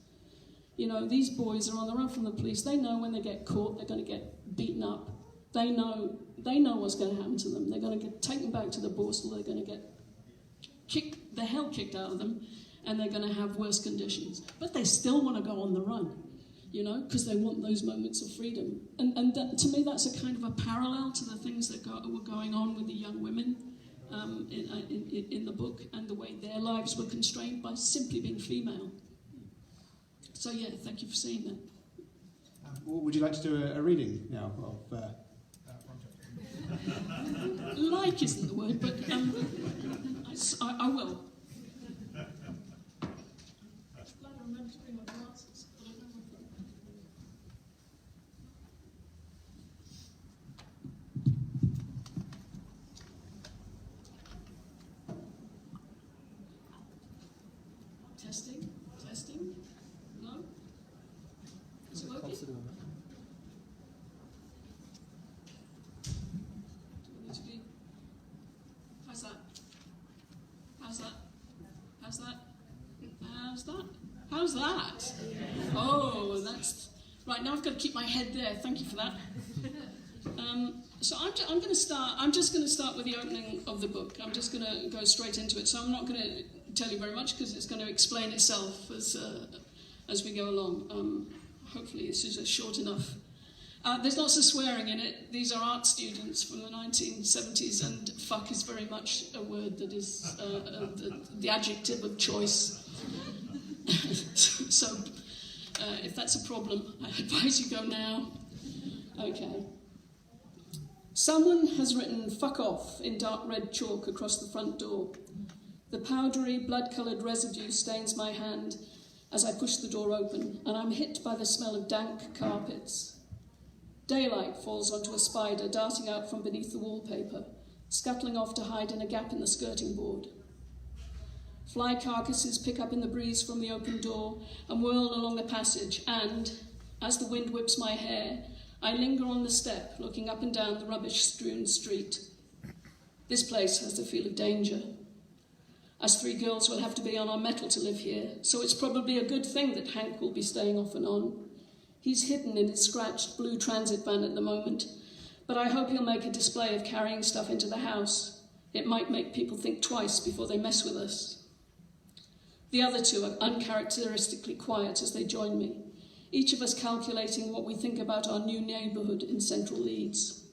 These boys are on the run from the police. They know when they get caught, they're going to get beaten up. They know what's going to happen to them. They're going to get taken back to the Borstal. They're going to get the hell kicked out of them. and they're going to have worse conditions. But they still want to go on the run, you know, because they want those moments of freedom. And that, to me, that's a kind of a parallel to the things that were going on with the young women in the book, and the way their lives were constrained by simply being female. So yeah, thank you for seeing that. Well, would you like to do a reading now of... Like isn't the word, but I will. Glad I remembered to bring my glasses, but I don't have them. Testing. No? Is it working? How's that? Oh, that's... Right, now I've got to keep my head there. Thank you for that. So I'm just going to start with the opening of the book. I'm just going to go straight into it. So I'm not going to tell you very much because it's going to explain itself as we go along. Hopefully this is short enough. There's lots of swearing in it. These are art students from the 1970s, and fuck is very much a word that is the adjective of choice. So, if that's a problem, I advise you go now. Okay. Someone has written "fuck off" in dark red chalk across the front door. The powdery, blood-coloured residue stains my hand as I push the door open, and I'm hit by the smell of dank carpets. Daylight falls onto a spider darting out from beneath the wallpaper, scuttling off to hide in a gap in the skirting board. Fly carcasses pick up in the breeze from the open door and whirl along the passage, and, as the wind whips my hair, I linger on the step, looking up and down the rubbish-strewn street. This place has the feel of danger. Us three girls will have to be on our mettle to live here, so it's probably a good thing that Hank will be staying off and on. He's hidden in his scratched blue transit van at the moment, but I hope he'll make a display of carrying stuff into the house. It might make people think twice before they mess with us. The other two are uncharacteristically quiet as they join me, each of us calculating what we think about our new neighbourhood in central Leeds.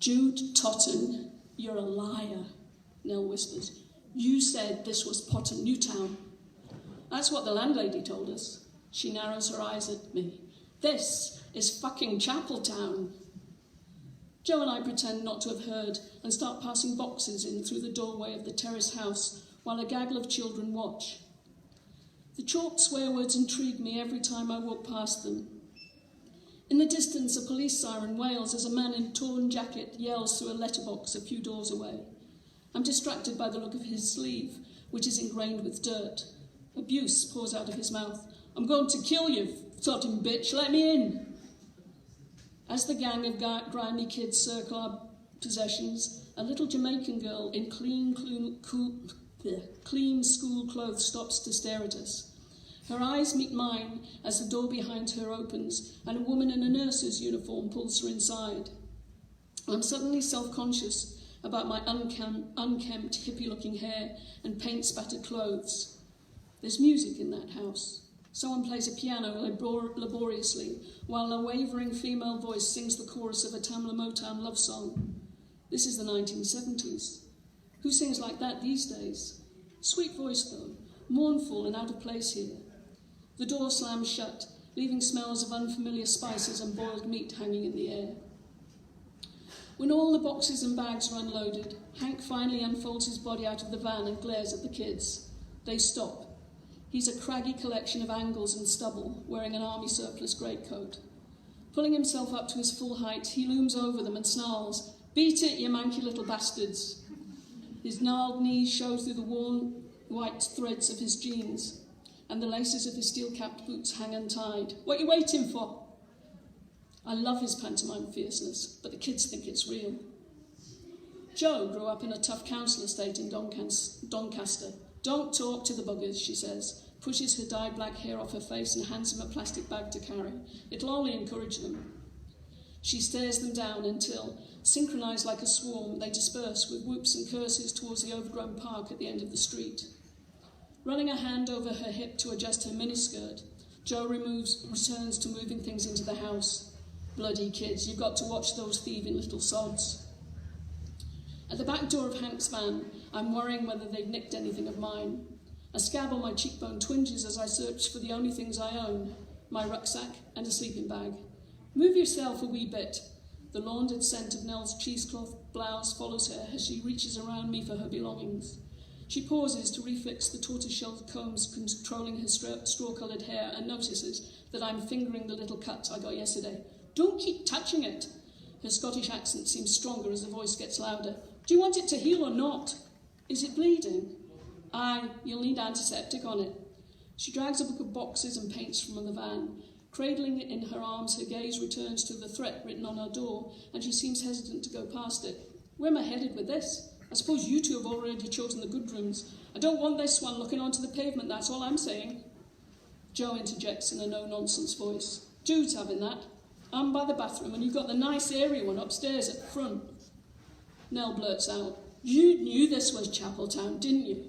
"Jude Totten, you're a liar," Nell whispers. "You said this was Potter Newtown." "That's what the landlady told us." She narrows her eyes at me. "This is fucking Chapeltown." Joe and I pretend not to have heard and start passing boxes in through the doorway of the terrace house while a gaggle of children watch. The chalked swear words intrigue me every time I walk past them. In the distance, a police siren wails as a man in a torn jacket yells through a letterbox a few doors away. I'm distracted by the look of his sleeve, which is ingrained with dirt. Abuse pours out of his mouth. "I'm going to kill you, sodding bitch, let me in." As the gang of grimy kids circle our possessions, a little Jamaican girl in clean school clothes stops to stare at us. Her eyes meet mine as the door behind her opens and a woman in a nurse's uniform pulls her inside. I'm suddenly self-conscious about my unkempt, hippie-looking hair and paint-spattered clothes. There's music in that house. Someone plays a piano laboriously while a wavering female voice sings the chorus of a Tamla Motown love song. This is the 1970s. Who sings like that these days? Sweet voice, though, mournful and out of place here. The door slams shut, leaving smells of unfamiliar spices and boiled meat hanging in the air. When all the boxes and bags are unloaded, Hank finally unfolds his body out of the van and glares at the kids. They stop. He's a craggy collection of angles and stubble, wearing an army surplus greatcoat. Pulling himself up to his full height, he looms over them and snarls, "Beat it, you manky little bastards." His gnarled knees show through the worn white threads of his jeans, and the laces of his steel-capped boots hang untied. "What you waiting for?" I love his pantomime fierceness, but the kids think it's real. Jo grew up in a tough council estate in Doncaster. "Don't talk to the buggers," she says, pushes her dyed black hair off her face and hands him a plastic bag to carry. "It'll only encourage them." She stares them down until, synchronised like a swarm, they disperse with whoops and curses towards the overgrown park at the end of the street. Running a hand over her hip to adjust her miniskirt, Jo returns to moving things into the house. Bloody kids, you've got to watch those thieving little sods. At the back door of Hank's van, I'm worrying whether they've nicked anything of mine. A scab on my cheekbone twinges as I search for the only things I own, my rucksack and a sleeping bag. Move yourself a wee bit. The laundered scent of Nell's cheesecloth blouse follows her as she reaches around me for her belongings. She pauses to refix the tortoiseshell combs controlling her straw-coloured hair and notices that I'm fingering the little cut I got yesterday. Don't keep touching it. Her Scottish accent seems stronger as the voice gets louder. Do you want it to heal or not? Is it bleeding? Aye, you'll need antiseptic on it. She drags a book of boxes and paints from the van. Cradling it in her arms, her gaze returns to the threat written on her door, and she seems hesitant to go past it. Where am I headed with this? I suppose you two have already chosen the good rooms. I don't want this one looking onto the pavement, that's all I'm saying. Jo interjects in a no-nonsense voice. Jude's having that. I'm by the bathroom, and you've got the nice airy one upstairs at the front. Nell blurts out, You knew this was Chapeltown, didn't you?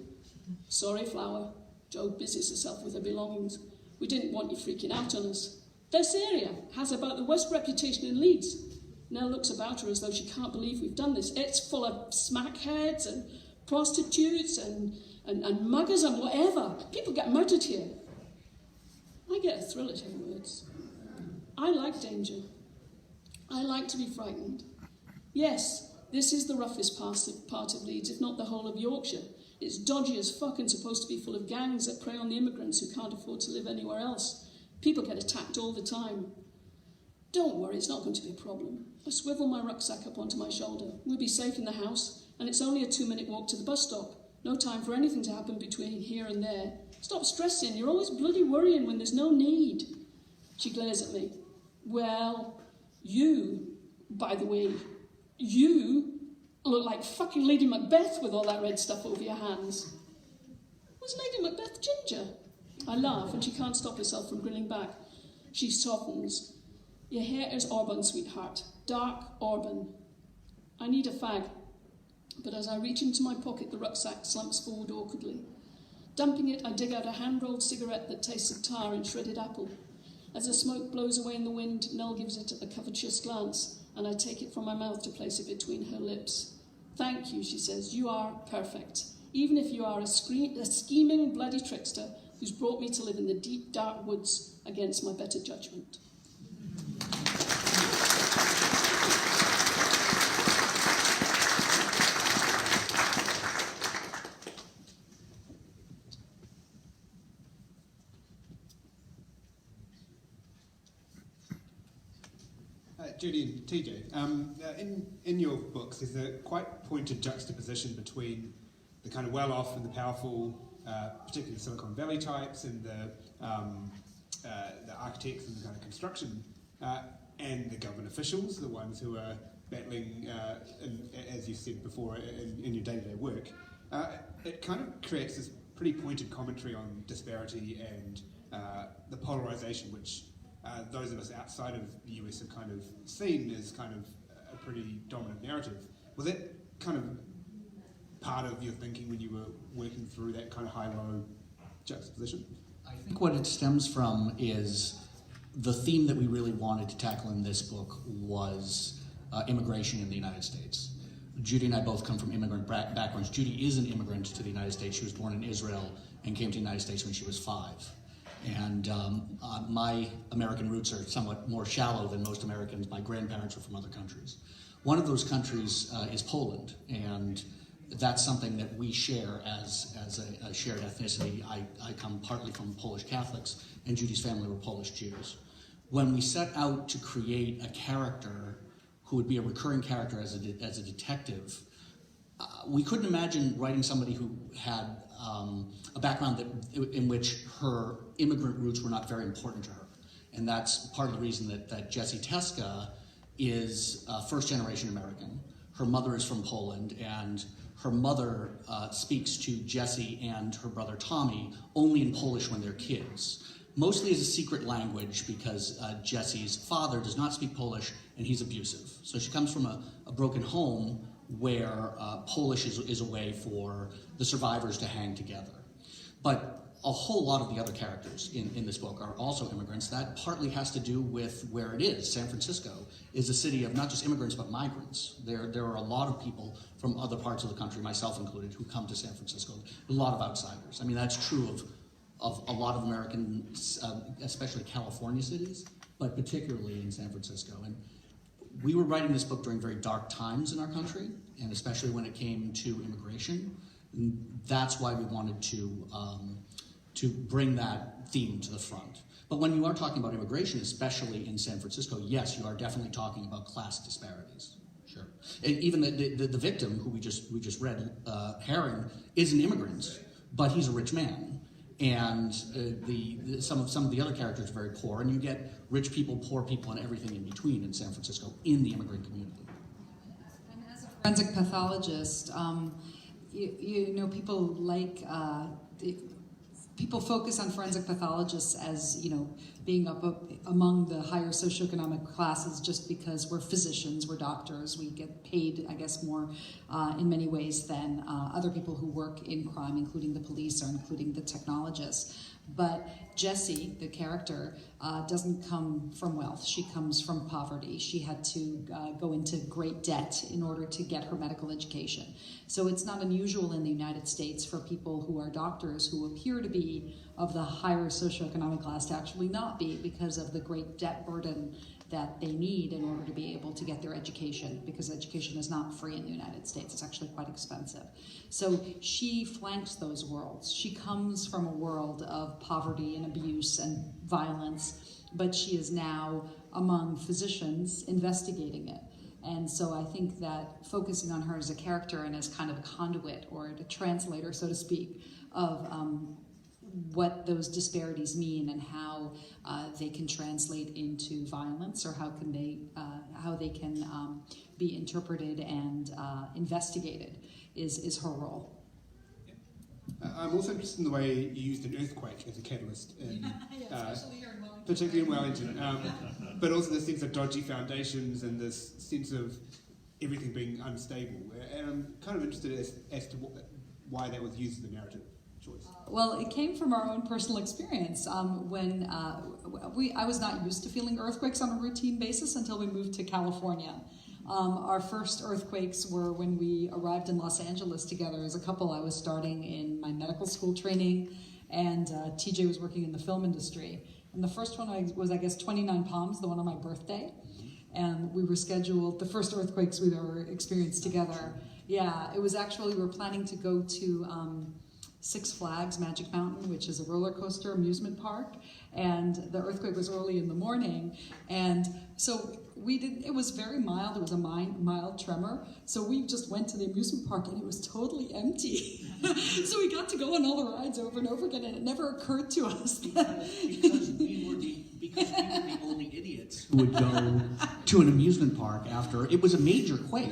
Sorry, Flower. Jo busies herself with her belongings. We didn't want you freaking out on us. This area has about the worst reputation in Leeds. Nell looks about her as though she can't believe we've done this. It's full of smackheads and prostitutes and muggers and whatever. People get murdered here. I get a thrill at her words. I like danger. I like to be frightened. Yes, this is the roughest part of Leeds, if not the whole of Yorkshire. It's dodgy as fuck and supposed to be full of gangs that prey on the immigrants who can't afford to live anywhere else. People get attacked all the time. Don't worry, it's not going to be a problem. I swivel my rucksack up onto my shoulder. We'll be safe in the house, and it's only a 2-minute walk to the bus stop. No time for anything to happen between here and there. Stop stressing, you're always bloody worrying when there's no need. She glares at me. Well, you, by the way, you look like fucking Lady Macbeth with all that red stuff over your hands. Was Lady Macbeth ginger? I laugh, and she can't stop herself from grinning back. She softens. Your hair is auburn, sweetheart. Dark auburn. I need a fag, but as I reach into my pocket, the rucksack slumps forward awkwardly. Dumping it, I dig out a hand-rolled cigarette that tastes of tar and shredded apple. As the smoke blows away in the wind, Nell gives it a covetous glance, and I take it from my mouth to place it between her lips. Thank you, she says. You are perfect. Even if you are a scheming, bloody trickster who's brought me to live in the deep, dark woods against my better judgment. Judy and TJ, in your books there's a quite pointed juxtaposition between the kind of well-off and the powerful, particularly Silicon Valley types and the architects and the kind of construction, and the government officials, the ones who are battling, as you said before, in your day-to-day work. It kind of creates this pretty pointed commentary on disparity and the polarisation which those of us outside of the US have kind of seen as kind of a pretty dominant narrative. Was that kind of part of your thinking when you were working through that kind of high-low juxtaposition? I think what it stems from is the theme that we really wanted to tackle in this book was immigration in the United States. Judy and I both come from immigrant backgrounds. Judy is an immigrant to the United States. She was born in Israel and came to the United States when she was 5. And my American roots are somewhat more shallow than most Americans. My grandparents are from other countries. One of those countries is Poland, and that's something that we share as a shared ethnicity. I come partly from Polish Catholics, and Judy's family were Polish Jews. When we set out to create a character who would be a recurring character as a detective, we couldn't imagine writing somebody who had a background in which her immigrant roots were not very important to her. And that's part of the reason that Jessie Teska is first-generation American. Her mother is from Poland, and her mother speaks to Jessie and her brother Tommy only in Polish when they're kids. Mostly as a secret language because Jessie's father does not speak Polish and he's abusive. So she comes from a broken home where Polish is a way for the survivors to hang together. But a whole lot of the other characters in this book are also immigrants. That partly has to do with where it is. San Francisco is a city of not just immigrants, but migrants. There are a lot of people from other parts of the country, myself included, who come to San Francisco. A lot of outsiders. I mean, that's true of a lot of American, especially California cities, but particularly in San Francisco. And we were writing this book during very dark times in our country, and especially when it came to immigration. And that's why we wanted to bring that theme to the front. But when you are talking about immigration, especially in San Francisco, yes, you are definitely talking about class disparities. Sure. And even the victim, who we just read, Herring, is an immigrant, but he's a rich man. And some of the other characters are very poor, and you get rich people, poor people, and everything in between in San Francisco in the immigrant community. And as a forensic pathologist, you know, people like people focus on forensic pathologists as, you know, being up among the higher socioeconomic classes just because we're physicians, we're doctors, we get paid, I guess, more in many ways than other people who work in crime, including the police or including the technologists. But Jessie, the character, doesn't come from wealth. She comes from poverty. She had to go into great debt in order to get her medical education. So it's not unusual in the United States for people who are doctors who appear to be of the higher socioeconomic class to actually not be, because of the great debt burden that they need in order to be able to get their education, because education is not free in the United States. It's actually quite expensive. So she flanks those worlds. She comes from a world of poverty and abuse and violence, but she is now among physicians investigating it. And so I think that focusing on her as a character and as kind of a conduit or a translator, so to speak, of what those disparities mean and how they can translate into violence, or how they can be interpreted and investigated is her role. I'm also interested in the way you used an earthquake as a catalyst, Especially here in Wellington. particularly in Wellington, but also this sense of dodgy foundations and this sense of everything being unstable. And I'm kind of interested as to why that was used as a narrative choice. Well, it came from our own personal experience. When I was not used to feeling earthquakes on a routine basis until we moved to California. Our first earthquakes were when we arrived in Los Angeles together as a couple. I was starting in my medical school training, and TJ was working in the film industry. And the first one was, I guess, 29 Palms, the one on my birthday. And we were scheduled, the first earthquakes we've ever experienced together. Yeah, it was actually, we were planning to go to Six Flags Magic Mountain, which is a roller coaster amusement park, and the earthquake was early in the morning, and so it was very mild. It was a mild tremor, so we just went to the amusement park and it was totally empty. So we got to go on all the rides over and over again, and it never occurred to us that Because we were the only idiots who would go to an amusement park after it was a major quake.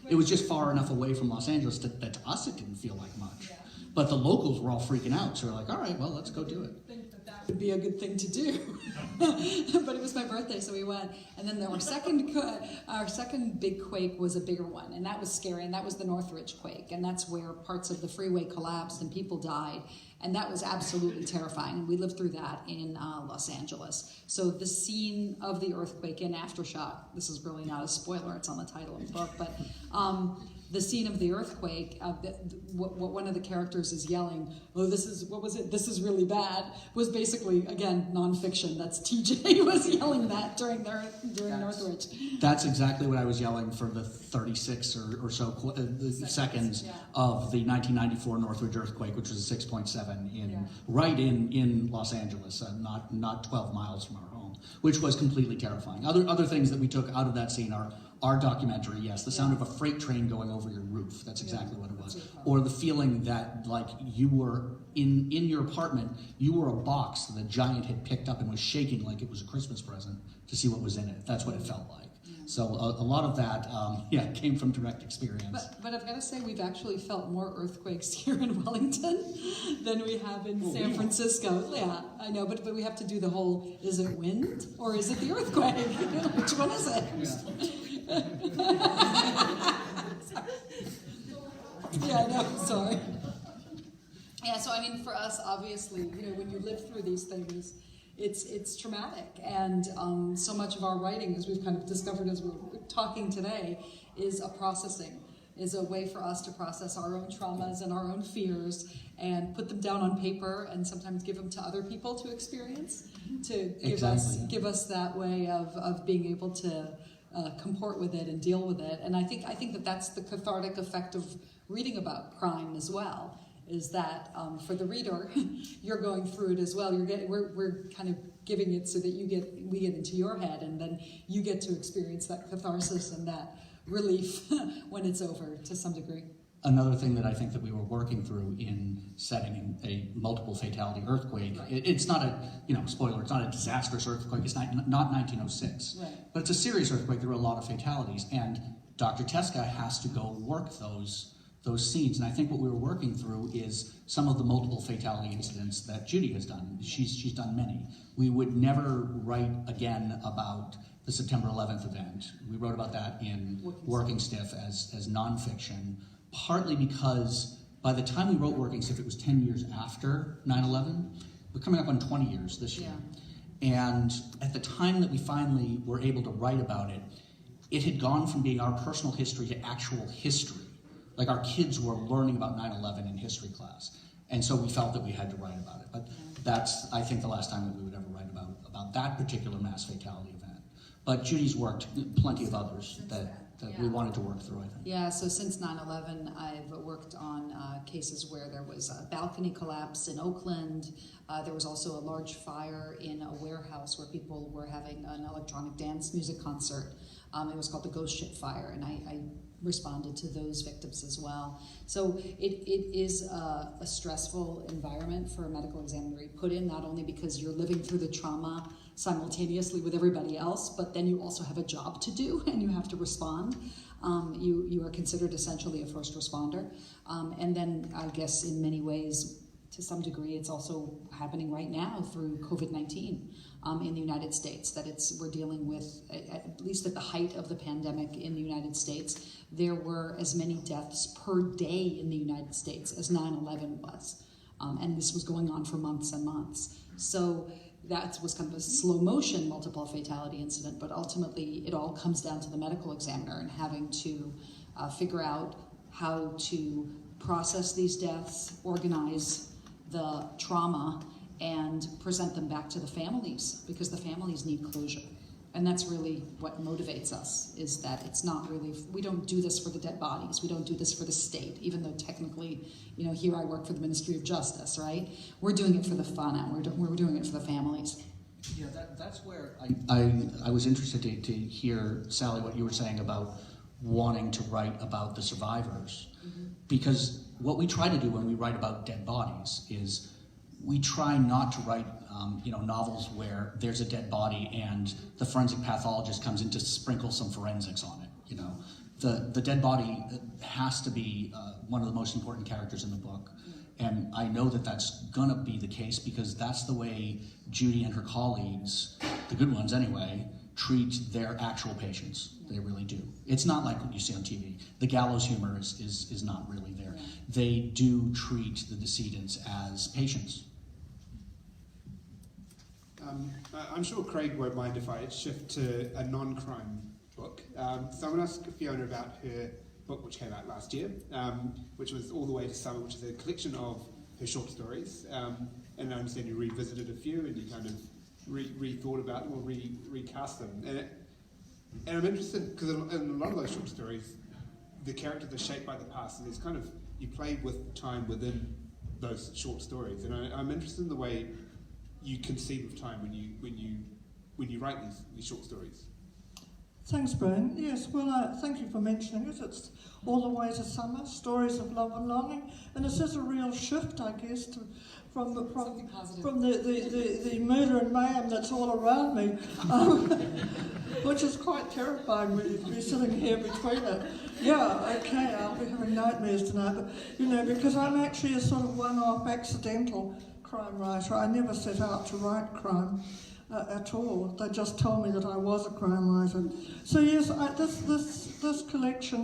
It was just far enough away from Los Angeles that to us it didn't feel like much. But the locals were all freaking out, so we're like, all right, well, let's go do it. I think that would be a good thing to do. But it was my birthday, so we went. And then our second big quake was a bigger one, and that was scary, and that was the Northridge Quake, and that's where parts of the freeway collapsed and people died. And that was absolutely terrifying. We lived through that in Los Angeles. So the scene of the earthquake in Aftershock, this is really not a spoiler, it's on the title of the book, but the scene of the earthquake, what one of the characters is yelling, oh, this is really bad, was basically, again, nonfiction. That's TJ was yelling that during Northridge. That's exactly what I was yelling for the 36 or so seconds of the 1994 Northridge earthquake, which was a 6.7 right in Los Angeles, not 12 miles from our home, which was completely terrifying. Other things that we took out of that scene are our documentary, yes, the sound of a freight train going over your roof. That's exactly what it was. Or the feeling that, like, you were in your apartment, you were a box that a giant had picked up and was shaking like it was a Christmas present to see what was in it. That's what it felt like. So a lot of that, came from direct experience. But I've got to say, we've actually felt more earthquakes here in Wellington than we have in San Francisco. Yeah, I know, but we have to do the whole, is it wind or is it the earthquake? Which one is it? Yeah, I know, sorry. Yeah, so I mean, for us, obviously, when you live through these things, it's traumatic, and so much of our writing, as we've kind of discovered as we're talking today, is a processing, is a way for us to process our own traumas and our own fears and put them down on paper and sometimes give them to other people to experience, to give us that way of being able to comport with it and deal with it. And I think that that's the cathartic effect of reading about crime as well, is that for the reader, you're going through it as well. We're kind of giving it so that we get into your head, and then you get to experience that catharsis and that relief when it's over to some degree. Another thing that I think that we were working through in setting a multiple fatality earthquake, Right. It's not a, spoiler, it's not a disastrous earthquake, it's not 1906, Right. but it's a serious earthquake. There were a lot of fatalities, and Dr. Teska has to go work those scenes. And I think what we were working through is some of the multiple fatality incidents that Judy has done. She's done many. We would never write again about the September 11th event. We wrote about that in Working Stiff as nonfiction, partly because by the time we wrote Working Stiff, it was 10 years after 9/11. We're coming up on 20 years this year. Yeah. And at the time that we finally were able to write about it, it had gone from being our personal history to actual history. Like our kids were learning about 9/11 in history class. And so we felt that we had to write about it. But that's, I think, the last time that we would ever write about that particular mass fatality event. But Judy's worked plenty of others that we wanted to work through, I think. Yeah, so since 9/11, I've worked on cases where there was a balcony collapse in Oakland. There was also a large fire in a warehouse where people were having an electronic dance music concert. It was called the Ghost Ship Fire, and I responded to those victims as well. So it is a stressful environment for a medical examiner to be put in, not only because you're living through the trauma simultaneously with everybody else, but then you also have a job to do and you have to respond. You are considered essentially a first responder. And then I guess in many ways, to some degree, it's also happening right now through COVID-19 in the United States, that we're dealing with, at least at the height of the pandemic in the United States, there were as many deaths per day in the United States as 9/11 was. And this was going on for months and months. So that was kind of a slow motion multiple fatality incident, but ultimately it all comes down to the medical examiner and having to figure out how to process these deaths, organize the trauma, and present them back to the families, because the families need closure. And that's really what motivates us, is that it's not really, we don't do this for the dead bodies, we don't do this for the state, even though technically, here I work for the Ministry of Justice, right? We're doing it for the fun, and we're doing it for the families. Yeah, that's where I was interested to hear, Sally, what you were saying about wanting to write about the survivors. Mm-hmm. Because what we try to do when we write about dead bodies is we try not to write novels where there's a dead body and the forensic pathologist comes in to sprinkle some forensics on it. The dead body has to be one of the most important characters in the book. And I know that that's going to be the case because that's the way Judy and her colleagues, the good ones anyway, treat their actual patients. They really do. It's not like what you see on TV. The gallows humor is not really there. They do treat the decedents as patients. I'm sure Craig won't mind if I shift to a non-crime book. So I'm going to ask Fiona about her book which came out last year, which was All the Way to Summer, which is a collection of her short stories. And I understand you revisited a few and you kind of rethought about them or recast them. And I'm interested, because in a lot of those short stories, the characters are shaped by the past, and there's kind of, you play with time within those short stories. And I'm interested in the way you conceive of time when you write these short stories. Thanks, Brian. Yes, well, thank you for mentioning it. It's All the Way to Summer, Stories of Love and Longing, and this is a real shift, I guess, from the murder and mayhem that's all around me, which is quite terrifying when you're sitting here between it. Yeah, okay, I'll be having nightmares tonight, but, because I'm actually a sort of one-off accidental crime writer. I never set out to write crime. At all. They just told me that I was a crime writer. So yes, this collection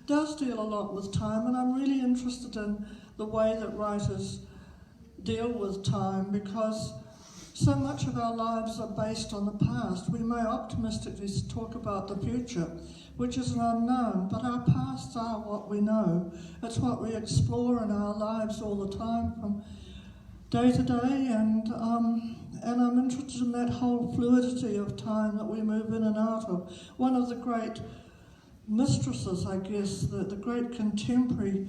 does deal a lot with time, and I'm really interested in the way that writers deal with time because so much of our lives are based on the past. We may optimistically talk about the future, which is an unknown, but our pasts are what we know. It's what we explore in our lives all the time from day to day, and I'm interested in that whole fluidity of time that we move in and out of. One of the great mistresses, I guess, the great contemporary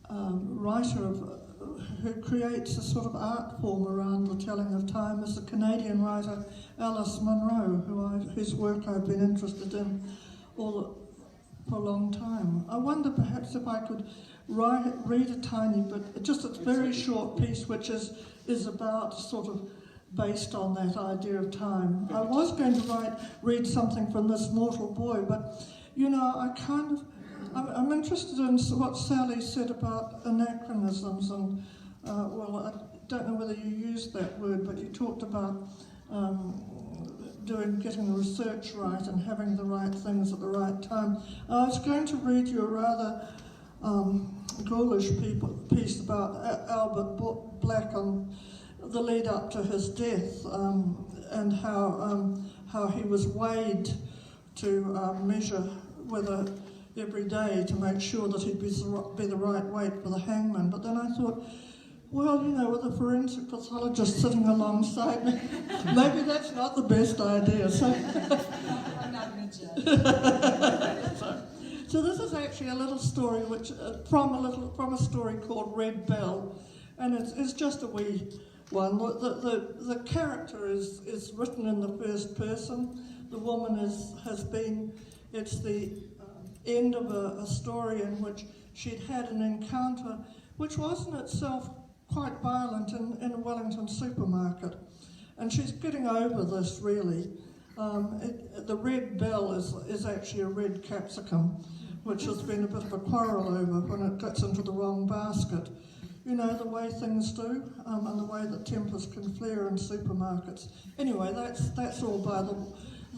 writer who creates a sort of art form around the telling of time is the Canadian writer Alice Monroe, whose work I've been interested in for a long time. I wonder perhaps if I could read a tiny bit, just a very short piece, which is about sort of based on that idea of time. I was going to read something from This Mortal Boy, but you know, I'm interested in what Sally said about anachronisms, and well, I don't know whether you used that word, but you talked about getting the research right and having the right things at the right time. I was going to read you a rather ghoulish piece about Albert Black on the lead up to his death, and how he was weighed to measure whether every day to make sure that he'd be the right weight for the hangman. But then I thought, well, you know, with a forensic pathologist sitting alongside me, maybe that's not the best idea. So I'm not going to judge. So this is actually a little story which from a story called Red Bell, and it's just a wee one. The character is written in the first person. The woman it's the end of a story in which she'd had an encounter which was in itself quite violent in a Wellington supermarket, and she's getting over this really. The red bell is actually a red capsicum, which has been a bit of a quarrel over when it gets into the wrong basket. You know, the way things do, and the way that tempers can flare in supermarkets. Anyway, that's all by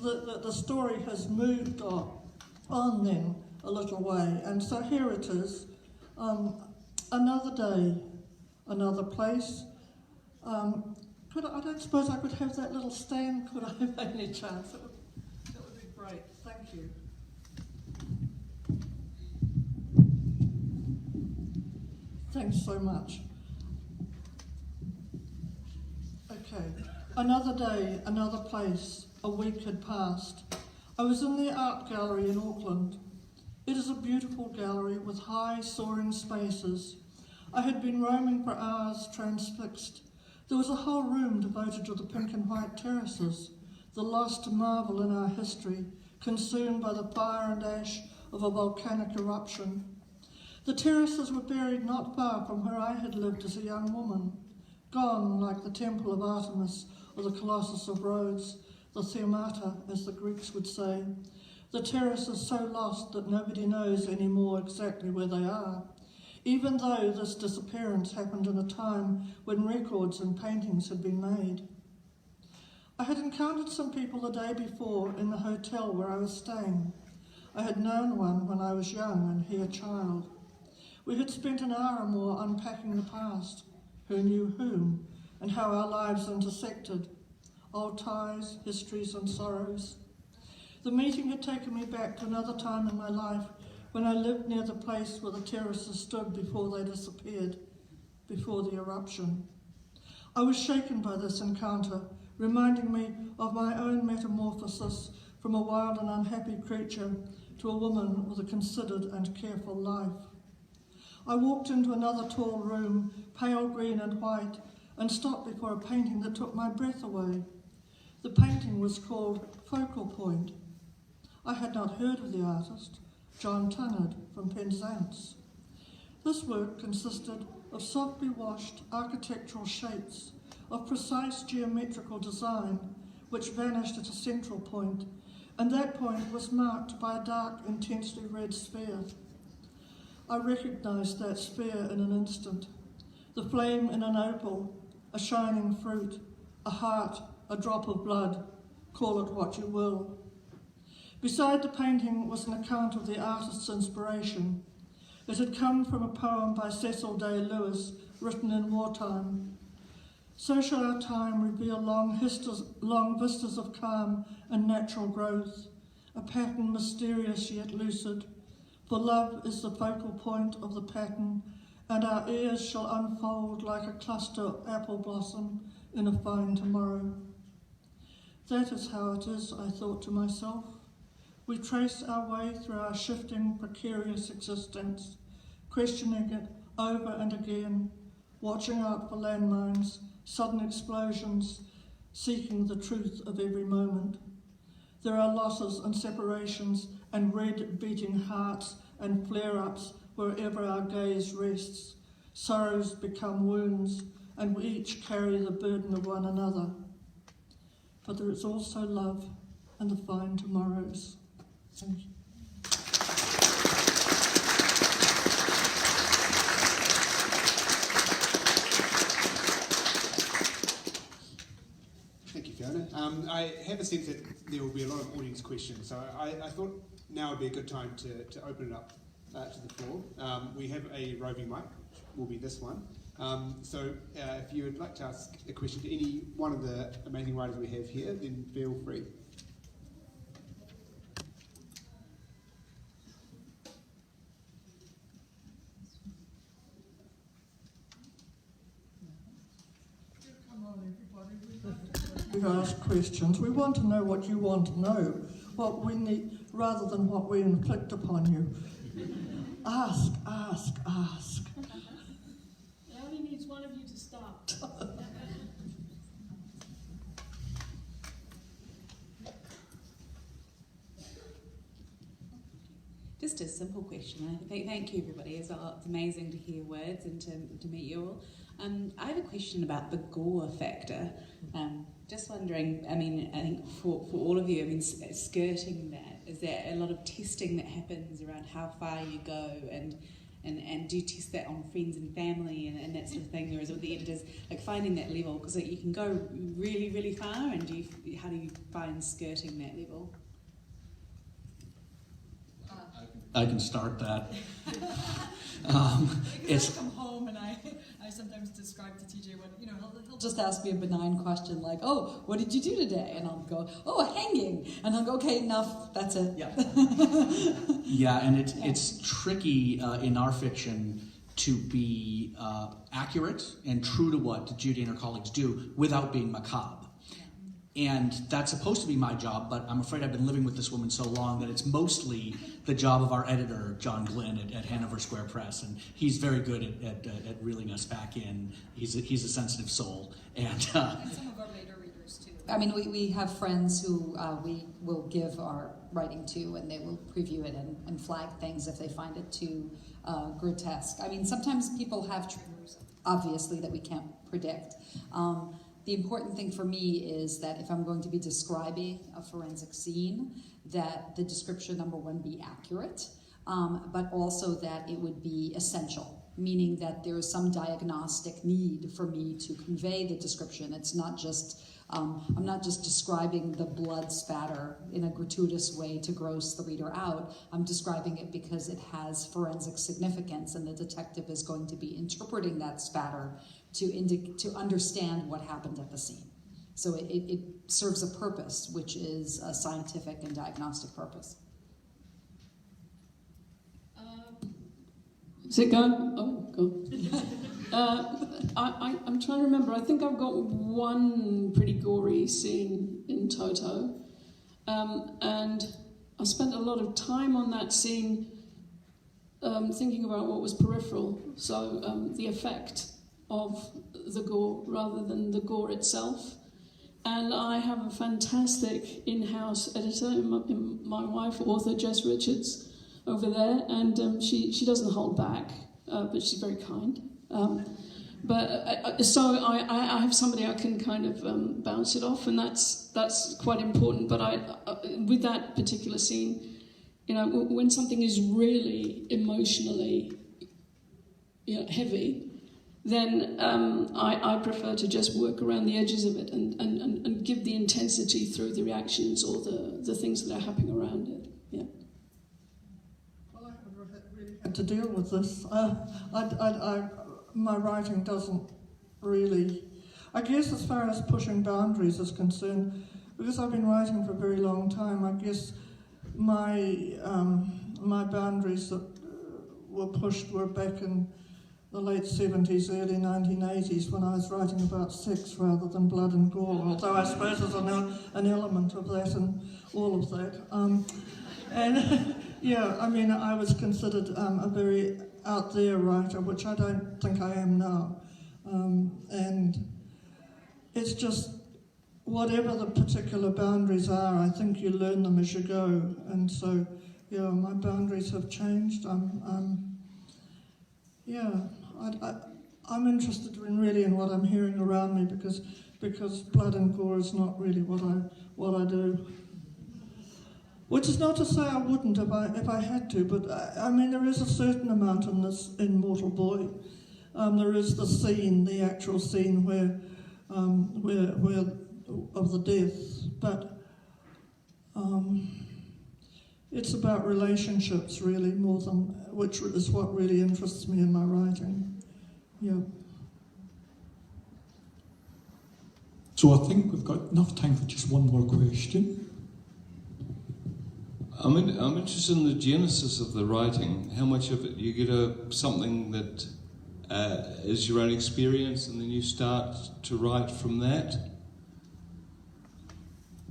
the story has moved on then a little way, and so here it is. Another day, another place. I don't suppose I could have that little stand, could I, have any chance? That would be great, thank you. Thanks so much. Okay, another day, another place. A week had passed. I was in the art gallery in Auckland. It is a beautiful gallery with high soaring spaces. I had been roaming for hours transfixed. There was a whole room devoted to the pink and white terraces, the lost marvel in our history, consumed by the fire and ash of a volcanic eruption. The terraces were buried not far from where I had lived as a young woman, gone like the temple of Artemis or the Colossus of Rhodes, the Theomata, as the Greeks would say. The terraces so lost that nobody knows anymore exactly where they are, even though this disappearance happened in a time when records and paintings had been made. I had encountered some people the day before in the hotel where I was staying. I had known one when I was young and he a child. We had spent an hour or more unpacking the past, who knew whom, and how our lives intersected, old ties, histories and sorrows. The meeting had taken me back to another time in my life when I lived near the place where the terraces stood before they disappeared, before the eruption. I was shaken by this encounter, reminding me of my own metamorphosis from a wild and unhappy creature to a woman with a considered and careful life. I walked into another tall room, pale green and white, and stopped before a painting that took my breath away. The painting was called Focal Point. I had not heard of the artist, John Tunnard from Penzance. This work consisted of softly washed architectural shapes, of precise geometrical design, which vanished at a central point, and that point was marked by a dark, intensely red sphere. I recognised that sphere in an instant. The flame in an opal, a shining fruit, a heart, a drop of blood, call it what you will. Beside the painting was an account of the artist's inspiration. It had come from a poem by Cecil Day Lewis, written in wartime. So shall our time reveal long vistas of calm and natural growth, a pattern mysterious yet lucid, for love is the focal point of the pattern, and our ears shall unfold like a cluster of apple blossom in a fine tomorrow. That is how it is, I thought to myself. We trace our way through our shifting, precarious existence, questioning it over and again, watching out for landmines, sudden explosions, seeking the truth of every moment. There are losses and separations and red beating hearts and flare-ups wherever our gaze rests. Sorrows become wounds, and we each carry the burden of one another. But there is also love and the fine tomorrows. Thank you. Thank you, Fiona. I have a sense that there will be a lot of audience questions, so I thought now would be a good time to open it up to the floor. We have a roving mic, will be this one. So if you would like to ask a question to any one of the amazing writers we have here, then feel free. We ask questions. We want to know what you want to know, what we need, rather than what we inflict upon you. Ask, ask, ask. It only needs one of you to start. Just a simple question. Thank you, everybody. It's amazing to hear words and to meet you all. I have a question about the gore factor. Just wondering, I mean, I think for all of you, I mean, skirting that, is there a lot of testing that happens around how far you go and do you test that on friends and family and that sort of thing, or is it with the editors, like finding that level, because you can go really, really far, and how do you find skirting that level? I can start that. Because I come home and I sometimes describe to TJ what, he'll just ask me a benign question like, oh, what did you do today? And I'll go, oh, a hanging. And I'll go, okay, enough, that's it. Yeah, yeah, and it's tricky in our fiction to be accurate and true to what Judy and her colleagues do without being macabre. And that's supposed to be my job, but I'm afraid I've been living with this woman so long that it's mostly the job of our editor, John Glynn, at Hanover Square Press, and he's very good at reeling us back in. He's a sensitive soul, and some of our later readers too. I mean, we have friends who we will give our writing to, and they will preview it and flag things if they find it too grotesque. I mean, sometimes people have triggers, obviously, that we can't predict. The important thing for me is that if I'm going to be describing a forensic scene, that the description, number one, be accurate, but also that it would be essential, meaning that there is some diagnostic need for me to convey the description. It's not just, I'm not just describing the blood spatter in a gratuitous way to gross the reader out. I'm describing it because it has forensic significance, and the detective is going to be interpreting that spatter to understand what happened at the scene. So it serves a purpose, which is a scientific and diagnostic purpose. Is it going? Oh, go. I'm trying to remember. I think I've got one pretty gory scene in toto. And I spent a lot of time on that scene thinking about what was peripheral. So the effect of the gore rather than the gore itself. And I have a fantastic in-house editor, my wife, author Jess Richards, over there, and she doesn't hold back, but she's very kind. So I have somebody I can kind of bounce it off, and that's quite important. But with that particular scene, when something is really emotionally heavy, then I prefer to just work around the edges of it and give the intensity through the reactions or the things that are happening around it. Yeah. Well, I haven't really had to deal with this. My writing doesn't really... I guess as far as pushing boundaries is concerned, because I've been writing for a very long time, I guess my boundaries that were pushed were back in the late 70s, early 1980s, when I was writing about sex rather than blood and gore, although I suppose there's an element of that and all of that. And yeah, I mean, I was considered a very out there writer, which I don't think I am now. And it's just, whatever the particular boundaries are, I think you learn them as you go. And so, yeah, my boundaries have changed. I'm interested in what I'm hearing around me, because blood and gore is not really what I do. Which is not to say I wouldn't if I had to, but I mean, there is a certain amount in Mortal Boy. There is the scene, the actual scene where of the death, but it's about relationships really more than, which is what really interests me in my writing. Yeah. So I think we've got enough time for just one more question. I'm interested in the genesis of the writing. How much of it you get something that is your own experience, and then you start to write from that?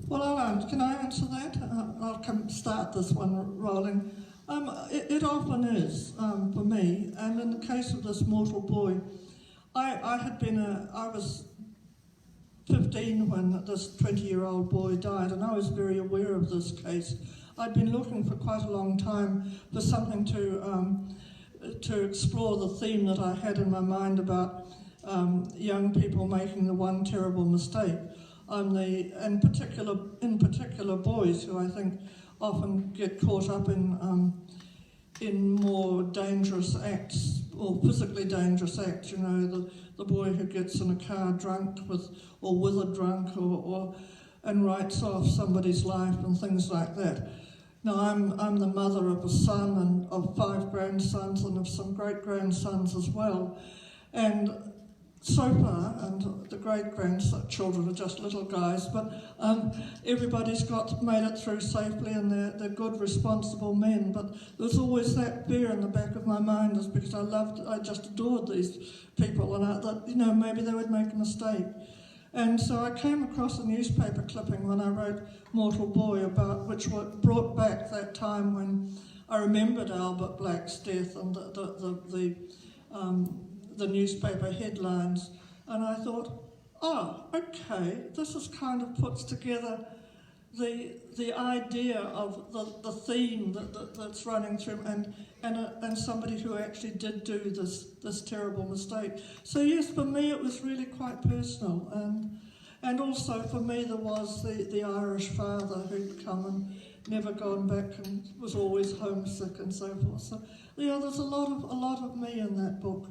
Well, can I answer that? I'll start this one rolling. It often is for me, and in the case of this Mortal Boy, I was 15 when this 20-year-old boy died, and I was very aware of this case. I'd been looking for quite a long time for something to explore the theme that I had in my mind about young people making the one terrible mistake. In particular boys who I think often get caught up in more dangerous acts, or physically dangerous acts. You know, the boy who gets in a car drunk with a drunk, and writes off somebody's life and things like that. Now, I'm the mother of a son and of 5 grandsons and of some great-grandsons as well. And so far, and the great-grandchildren are just little guys, but everybody's made it through safely, and they're good, responsible men. But there's always that fear in the back of my mind, is because I just adored these people, and I thought, maybe they would make a mistake. And so I came across a newspaper clipping when I wrote Mortal Boy, which brought back that time when I remembered Albert Black's death and the newspaper headlines. And I thought, okay, this is kind of puts together the idea of the theme that's running through, and somebody who actually did do this terrible mistake. So yes, for me it was really quite personal, and also for me there was the Irish father who'd come and never gone back and was always homesick and so forth. So yeah, there's a lot of me in that book.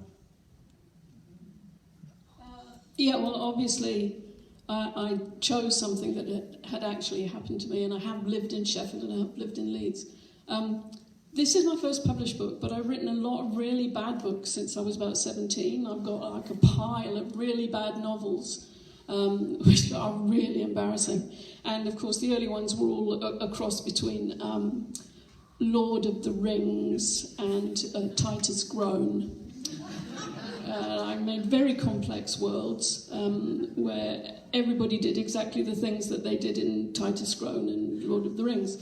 Yeah, well, obviously, I chose something that had actually happened to me, and I have lived in Sheffield and I have lived in Leeds. This is my first published book, but I've written a lot of really bad books since I was about 17. I've got like a pile of really bad novels, which are really embarrassing. And of course, the early ones were all a cross between Lord of the Rings and Titus Groan. I made very complex worlds where everybody did exactly the things that they did in Titus Groan and Lord of the Rings.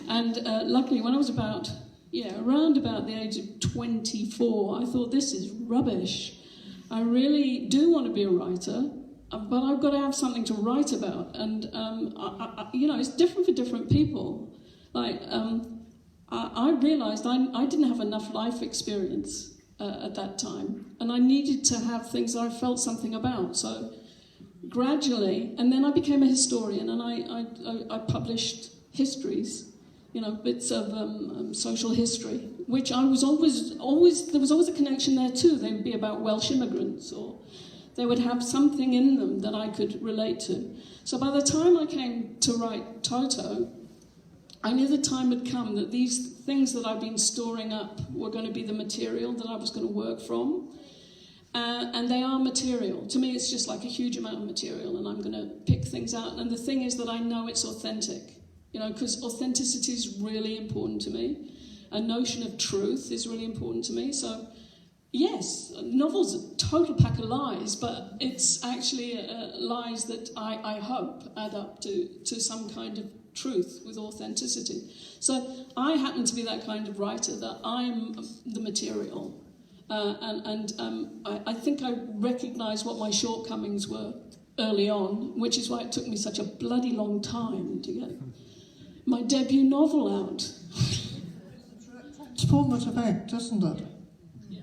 And luckily, when I was around about the age of 24, I thought, this is rubbish. I really do want to be a writer, but I've got to have something to write about. And, it's different for different people. Like, I realised I didn't have enough life experience at that time, and I needed to have things that I felt something about. So gradually, and then I became a historian, and I published histories, bits of social history, which I was always there was always a connection there too. They would be about Welsh immigrants, or they would have something in them that I could relate to. So by the time I came to write Toto, I knew the time had come that these things that I've been storing up were going to be the material that I was going to work from. And they are material. To me, it's just like a huge amount of material, and I'm going to pick things out. And the thing is that I know it's authentic, because authenticity is really important to me. A notion of truth is really important to me. So, yes, novels are a total pack of lies, but it's actually lies that I hope add up to some kind of truth with authenticity. So I happen to be that kind of writer, that I'm the material. I think I recognised what my shortcomings were early on, which is why it took me such a bloody long time to get my debut novel out. It's formative act, isn't it? Yeah.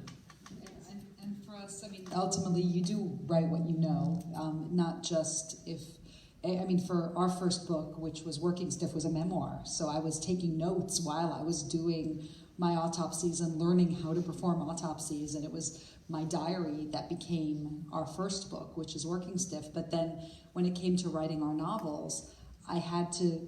And for us, I mean, ultimately, you do write what you know, not just if... I mean, for our first book, which was Working Stiff, was a memoir. So I was taking notes while I was doing my autopsies and learning how to perform autopsies. And it was my diary that became our first book, which is Working Stiff. But then when it came to writing our novels, I had to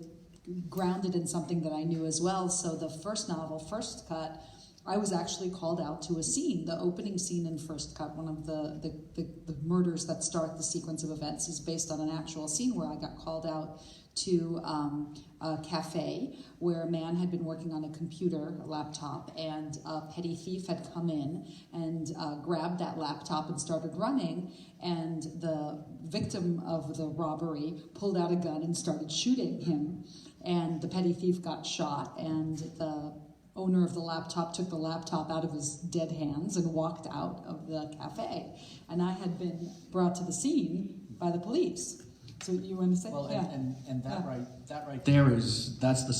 ground it in something that I knew as well. So the first novel, First Cut, I was actually called out to a scene. The opening scene in First Cut, one of the murders that start the sequence of events, is based on an actual scene where I got called out to a cafe where a man had been working on a computer, a laptop, and a petty thief had come in and grabbed that laptop and started running, and the victim of the robbery pulled out a gun and started shooting him, and the petty thief got shot, and the owner of the laptop took the laptop out of his dead hands and walked out of the cafe. And I had been brought to the scene by the police. So you want to say? Well, yeah. and that right there that's the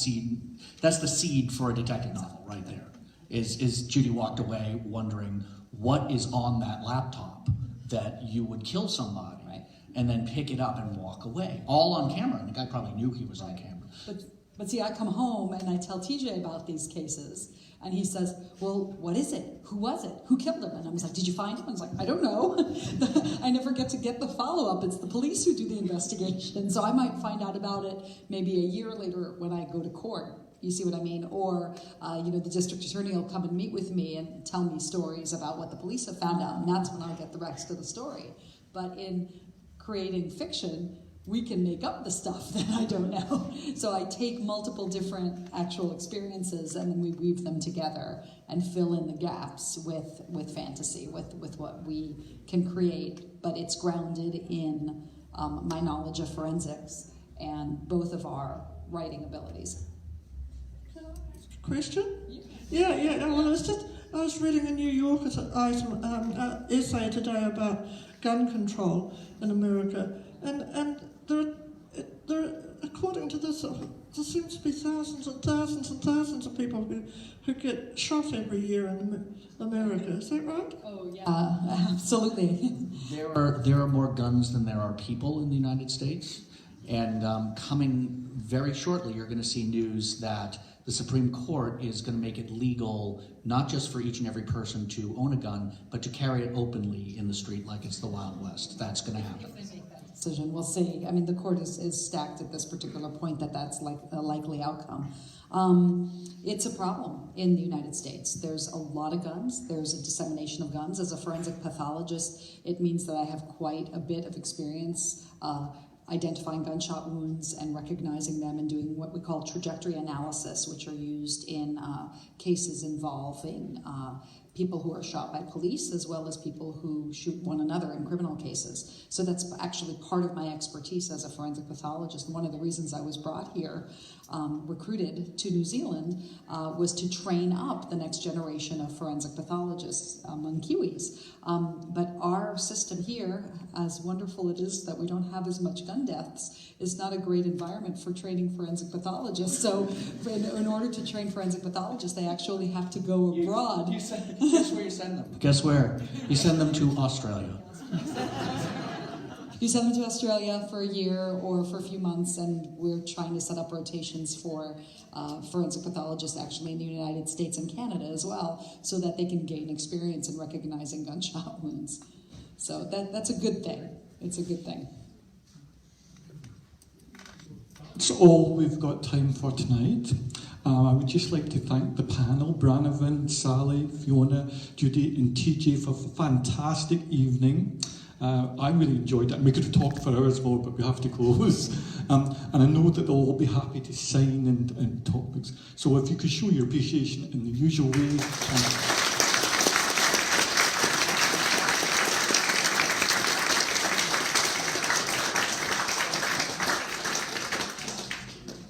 seed for a detective novel right there. Is Judy walked away wondering what is on that laptop that you would kill somebody, right, and then pick it up and walk away, all on camera. And the guy probably knew he was on camera. But see, I come home and I tell TJ about these cases, and he says, well, what is it? Who was it? Who killed him? And I was like, did you find him? I was like, I don't know. I never get the follow-up. It's the police who do the investigation. So I might find out about it maybe a year later when I go to court. You see what I mean? Or, the district attorney will come and meet with me and tell me stories about what the police have found out, and that's when I get the rest of the story. But in creating fiction, we can make up the stuff that I don't know. So I take multiple different actual experiences and then we weave them together and fill in the gaps with fantasy, with what we can create. But it's grounded in my knowledge of forensics and both of our writing abilities. Question? Yeah. Well, I was reading a New Yorker essay today about gun control in America, and there, according to this, there seems to be thousands and thousands and thousands of people who get shot every year in America. Is that right? Oh yeah, absolutely. There are more guns than there are people in the United States, and coming very shortly, you're going to see news that the Supreme Court is going to make it legal not just for each and every person to own a gun, but to carry it openly in the street like it's the Wild West. That's going to happen. Decision. We'll see. I mean, the court is stacked at this particular point that's like a likely outcome. It's a problem in the United States. There's a lot of guns. There's a dissemination of guns. As a forensic pathologist, it means that I have quite a bit of experience identifying gunshot wounds and recognizing them and doing what we call trajectory analysis, which are used in cases involving people who are shot by police as well as people who shoot one another in criminal cases. So that's actually part of my expertise as a forensic pathologist. And one of the reasons I was brought here, recruited to New Zealand, was to train up the next generation of forensic pathologists among Kiwis. But our system here, as wonderful it is that we don't have as much gun deaths, is not a great environment for training forensic pathologists. So in order to train forensic pathologists, they actually have to go abroad. Guess where you send them? Guess where? You send them to Australia. You send them to Australia for a year or for a few months, and we're trying to set up rotations for forensic pathologists actually in the United States and Canada as well, so that they can gain experience in recognizing gunshot wounds. So that's a good thing. It's a good thing. That's all we've got time for tonight. I would just like to thank the panel, Brannavan, Sally, Fiona, Judy and TJ for a fantastic evening. I really enjoyed it. We could have talked for hours more, but we have to close. And I know that they'll all be happy to sign and talk books. So if you could show your appreciation in the usual way.